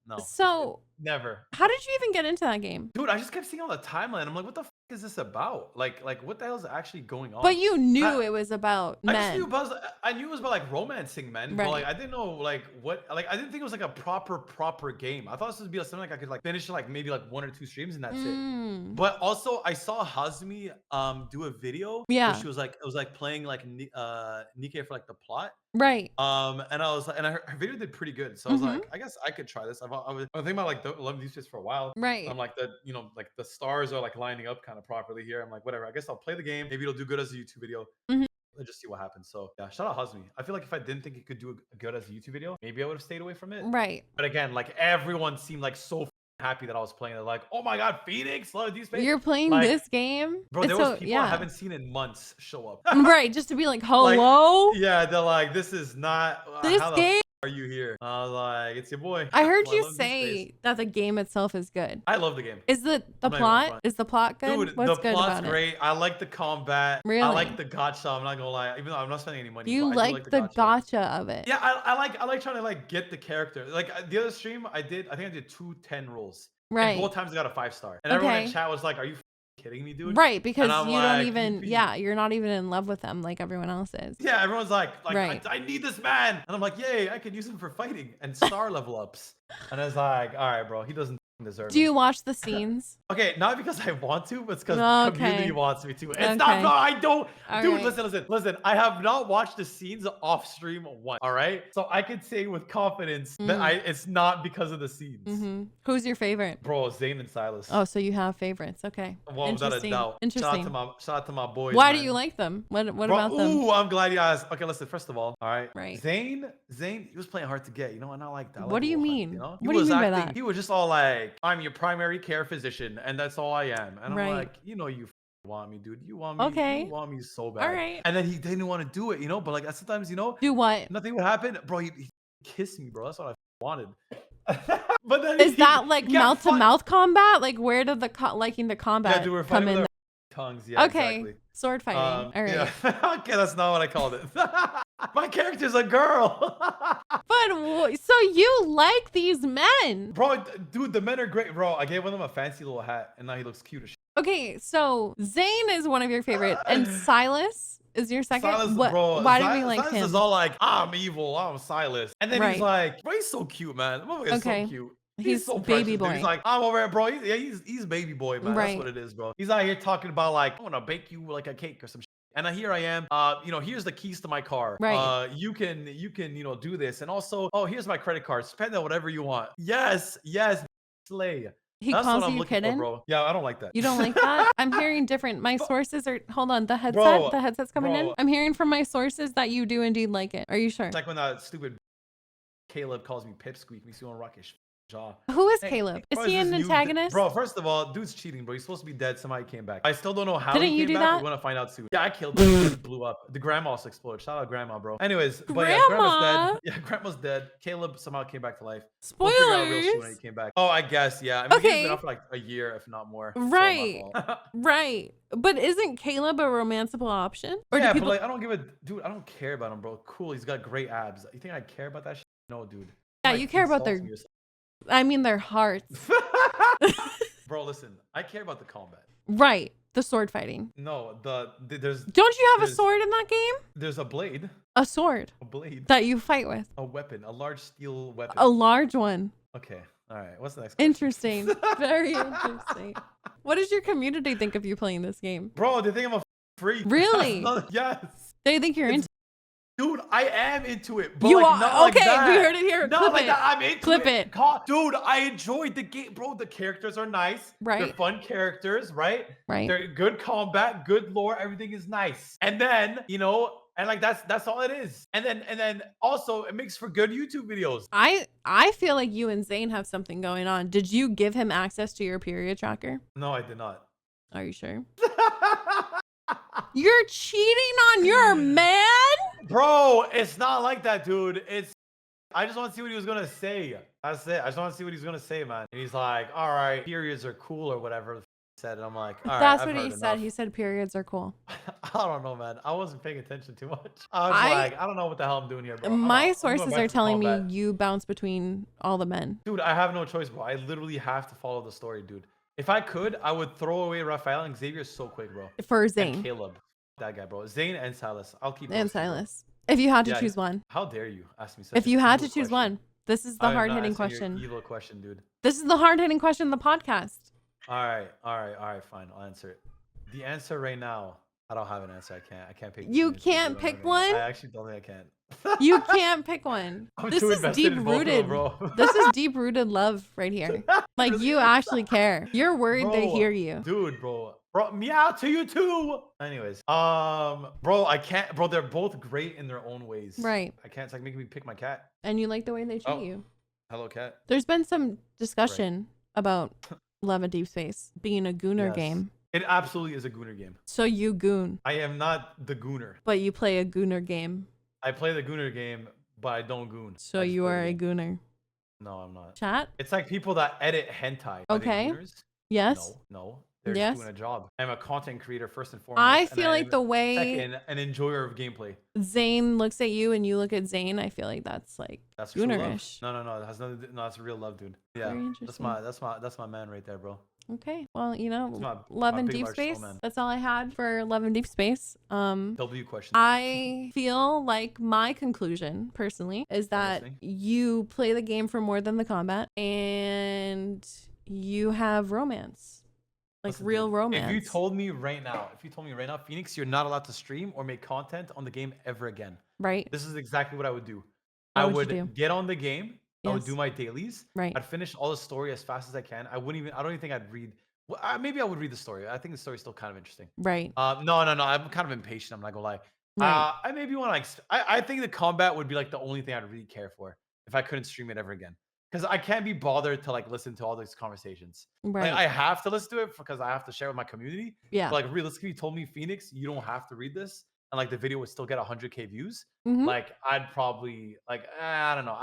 No. So never. How did you even get into that game? Dude, I just kept seeing on the timeline. I'm like, what the is this about? Like what the hell is actually going on? But you knew it was about men. I knew it was about like romancing men, but like I didn't know like what, like I didn't think it was like a proper game. I thought this would be something like I could like finish like maybe like 1 or 2 streams and that's it. But also I saw Hazmi do a video where she was like, it was like playing like Nikke for like the plot. Right. And I was like, and her video did pretty good. So I was like, I guess I could try this. I was thinking about like the Love Deep Space for a while. Right. I'm like you know, like the stars are like lining up kind of properly here. I'm like, whatever. I guess I'll play the game. Maybe it'll do good as a YouTube video. Let's just see what happens. So yeah, shout out Hazmi. I feel like if I didn't think it could do good as a YouTube video, maybe I would have stayed away from it. Right. But again, like everyone seemed like so happy that I was playing. They're like, oh my God, Phoenix, Love Deep Space. You're playing like, this game? Bro, there was people I haven't seen in months show up. Right, just to be like, hello? Like, yeah, they're like, this is not this game are you here? I was like, it's your boy. I heard you say that the game itself is good. I love the game. Is the plot? Is the plot good? Dude, What's the good plot's about great. I like the combat. Really? I like the gacha. I'm not gonna lie. Even though I'm not spending any money. You but I do like the gacha. gacha of it. Yeah, I like trying to like get the character. Like the other stream I think I did 2 10 rolls. Right. And both times I got a 5-star. And everyone in chat was like, "Are you kidding me, dude?" Right, because you don't like, even, yeah, you're not even in love with them like everyone else is. Yeah, everyone's like right. I need this man. And I'm like, yay, I could use him for fighting and star level ups. And I was like, all right, bro, he doesn't deserve it. Do you watch the scenes? Okay, not because I want to, but it's because the community wants me to. It's not, no, I don't. All dude, listen. I have not watched the scenes off stream once, all right? So I could say with confidence that it's not because of the scenes. Who's your favorite? Bro, Zane and Silas. Oh, so you have favorites. Okay. Well, without a doubt. Interesting. Shout out to my boys. Why do you like them? What about them? Ooh, I'm glad you asked. Okay, listen, first of all, all right. Right. Zane, he was playing hard to get, you know, and I like that. What do you mean? You know? What do you mean by that? He was just all like, I'm your primary care physician, and that's all I am. And I'm like, you know, you want me, dude. You want me. Okay. You want me so bad. All right. And then he didn't want to do it, you know, but like sometimes, you know. Do what? Nothing would happen. Bro, he kissed me, bro. That's what I wanted. But then is that like mouth to mouth combat? Like where did the liking the combat come in? Tongues, yeah. Okay. Exactly. Sword fighting. All right. Yeah. Okay, that's not what I called it. My character's a girl. But so you like these men? Bro, dude, the men are great. Bro, I gave one of them a fancy little hat, and now he looks cute as shit. Okay, so Zane is one of your favorite, and Silas is your second. Silas, bro, why do we like Silas him? Silas is all like, I'm evil, I'm Silas. And then he's like, bro, he's so cute, man. The motherfucker's so cute. He's so baby boy. He's like, I'm over it, bro. He's baby boy, man. That's what it is, bro. He's out here talking about like, I'm gonna bake you like a cake or some shit. And here I am. You know, here's the keys to my car. Right. You can, you know, do this. And also, oh, here's my credit card. Spend it whatever you want. Yes, slay. That's calls you kitten? Bro. Yeah, I don't like that. You don't like that? I'm hearing different. My sources are. Hold on, the headset's coming in. I'm hearing from my sources that you do indeed like it. Are you sure? It's like when that stupid Caleb calls me Pipsqueak, makes you want to rock his jaw. Who is Caleb? Is he an antagonist? Bro, first of all, dude's cheating, bro. He's supposed to be dead. Somebody came back. I still don't know how Didn't he you came do back. that? We're gonna find out soon. Yeah, I killed him. It blew up. The grandma also exploded. Shout out grandma, bro. Anyways, but yeah, grandma's dead. Yeah, grandma's dead. Caleb somehow came back to life. Spoilers. We'll figure out real soon when he came back. Oh, I guess, yeah. I mean, he's been up for like a year, if not more. Right. Right. But isn't Caleb a romanceable option? Or yeah, but like, I don't give a dude. I don't care about him, bro. Cool. He's got great abs. You think I care about that shit? No, dude. Yeah, you care about their. I mean, their hearts. Bro, listen. I care about the combat. Right. The sword fighting. No, there's. Don't you have a sword in that game? There's a blade. A sword. A blade. That you fight with. A weapon. A large steel weapon. A large one. Okay. All right. What's the next question? Interesting. Very interesting. What does your community think of you playing this game? Bro, they think I'm a freak. Really? Yes. They think you're into. Dude, I am into it. But you like, are not okay. Like that. We heard it here. Not Clip like it. that. I'm into Clip it. it. Dude, I enjoyed the game, bro. The characters are nice. Right. They're fun characters, right? Right. They're good combat, good lore. Everything is nice. And then, you know, and like that's all it is. And then also it makes for good YouTube videos. I feel like you and Zane have something going on. Did you give him access to your period tracker? No, I did not. Are you sure? You're cheating on your man? Bro, it's not like that, dude. I just want to see what he was gonna say. That's it. I just want to see what he's gonna say, man. And he's like, all right, periods are cool or whatever he said. And I'm like, all right. That's what he said. He said periods are cool. I don't know, man. I wasn't paying attention too much. I was like, I don't know what the hell I'm doing here, bro. My sources are telling me you bounce between all the men. Dude, I have no choice, bro. I literally have to follow the story, dude. If I could, I would throw away Raphael and Xavier so quick, bro. For Zane. And Caleb. That guy, bro. Zane and Silas. I'll keep and Silas. If you had to choose one. How dare you ask me such If you had to choose one. This is the hard-hitting question. Evil question, dude. This is the hard-hitting question of the podcast. All right, fine. I'll answer it. The answer right now, I don't have an answer. I can't pick. You can't pick one? I actually don't think I can. You can't pick one. This is deep-rooted. This is deep-rooted love right here. Like, you actually care. You're worried they hear you. Dude, bro, meow to you too. Anyways, bro, I can't. Bro, they're both great in their own ways. Right. I can't. It's like making me pick my cat. And you like the way they treat you. Hello, cat. There's been some discussion about Love and Deep Space being a gooner game. It absolutely is a gooner game. So you goon. I am not the gooner. But you play a gooner game. I play the gooner game but I don't goon. So you are a gooner. No, I'm not. Chat? It's like people that edit hentai. Okay. Are they gooners? Yes. No. They're just doing a job. I'm a content creator first and foremost. I feel like the way second, an enjoyer of gameplay. Zane looks at you and you look at Zane, I feel like that's like goonerish. No. It has nothing. No, that's real love, dude. Yeah, that's my man right there, bro. Okay, well, you know, love and deep space. That's all I had for love and deep space. W question. I feel like my conclusion personally is that you play the game for more than the combat, and you have romance. Like real romance. If you told me right now, Phoenix, you're not allowed to stream or make content on the game ever again. Right. This is exactly what I would do. What I would would get on the game. Yes. I would do my dailies. Right. I'd finish all the story as fast as I can. I don't even think I'd read. Well, maybe I would read the story. I think the story's still kind of interesting. Right. No. I'm kind of impatient. I'm not gonna lie. Right. I maybe want to I think the combat would be like the only thing I'd really care for if I couldn't stream it ever again. Because I can't be bothered to like listen to all these conversations. Right. Like, I have to listen to it because I have to share with my community. Yeah. But like realistically, you told me, Phoenix, you don't have to read this, and like the video would still get 100K views. Like I'd probably like I don't know.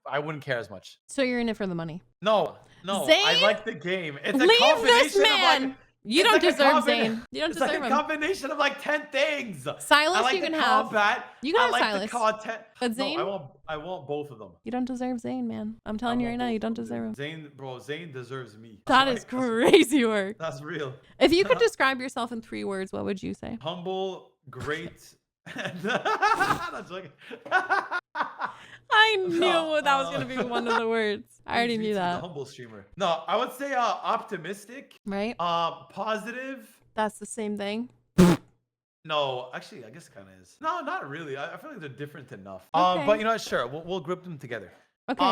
I wouldn't care as much. So you're in it for the money? No. Zane? I like the game. It's a Leave combination this man. Of like, you don't deserve Zane. You don't deserve him. It's like a combination of like 10 things. Silas, like you can have. Combat. You can have like Silas. The content. But Zane, no, I want both of them. You don't deserve Zane, man. I'm telling you right now, you don't deserve him. Zane deserves me. That is crazy work. That's real. If you could describe yourself in 3 words, what would you say? Humble, great. That's like. I knew that was gonna be one of the words. I already knew that. The humble streamer. No, I would say optimistic. Right. Positive. That's the same thing. No, actually, I guess it kind of is. No, not really. I feel like they're different enough. Okay. But you know what? Sure, we'll group them together. Okay.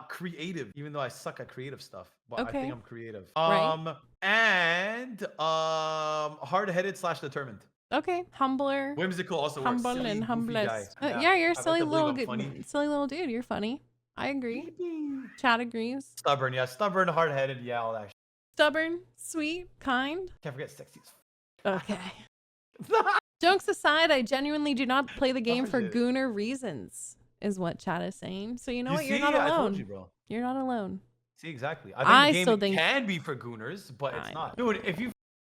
Creative. Even though I suck at creative stuff, but I Okay. think I'm creative. Right. And hard-headed / determined. Okay, humbler. Whimsical also works. Humble Silly, and humblest. guy. Yeah, you're a silly little dude. You're funny. I agree. Chad agrees. Stubborn, yeah. Stubborn, hard-headed, yeah, all that. Stubborn, sweet, kind. Can't forget sexy. Okay. Jokes aside, I genuinely do not play the game for gooner reasons, is what Chad is saying. So you know what? You're not alone. I told you, bro. You're not alone. See, exactly. I think the game still can be for gooners, but it's not. Dude, if you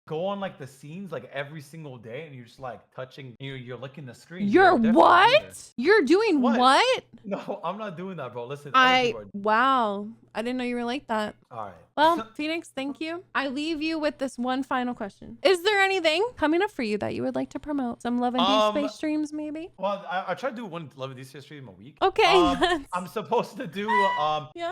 go on like the scenes like every single day and you're just like touching, you're licking the screen. You're what? You're doing what? No, I'm not doing that, bro. Listen. Wow. I didn't know you were like that. All right. Well, Phoenix, thank you. I leave you with this one final question. Is there anything coming up for you that you would like to promote? Some Love and Deep Space streams, maybe? Well, I try to do one Love and Deep Space stream a week. Okay. I'm supposed to do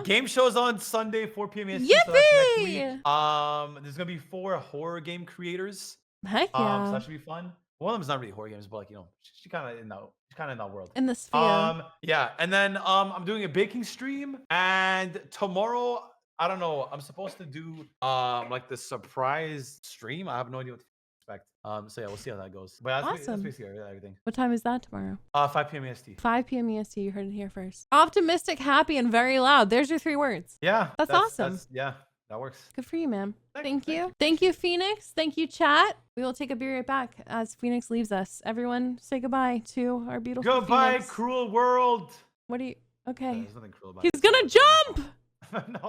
game shows on Sunday, 4 p.m. EST. Yippee! So that's next week. There's going to be 4 horror game creators. Heck yeah. So that should be fun. One of them's not really horror games, but like, you know, she's kind of in that world. In the sphere. Yeah. And then I'm doing a baking stream, and tomorrow, I don't know, I'm supposed to do like the surprise stream. I have no idea what to expect. So yeah, we'll see how that goes. But that's basically everything. What time is that tomorrow? 5 p.m. EST. 5 p.m. EST. You heard it here first. Optimistic, happy, and very loud. There's your 3 words. Yeah. That's awesome. Yeah. That works. Good for you, man. Thank you. Thank you, Phoenix. Thank you, chat. We will be right back as Phoenix leaves us. Everyone say goodbye to our beautiful Goodbye, Phoenix. cruel world. What do you... Okay. There's nothing cruel about He's gonna jump! No.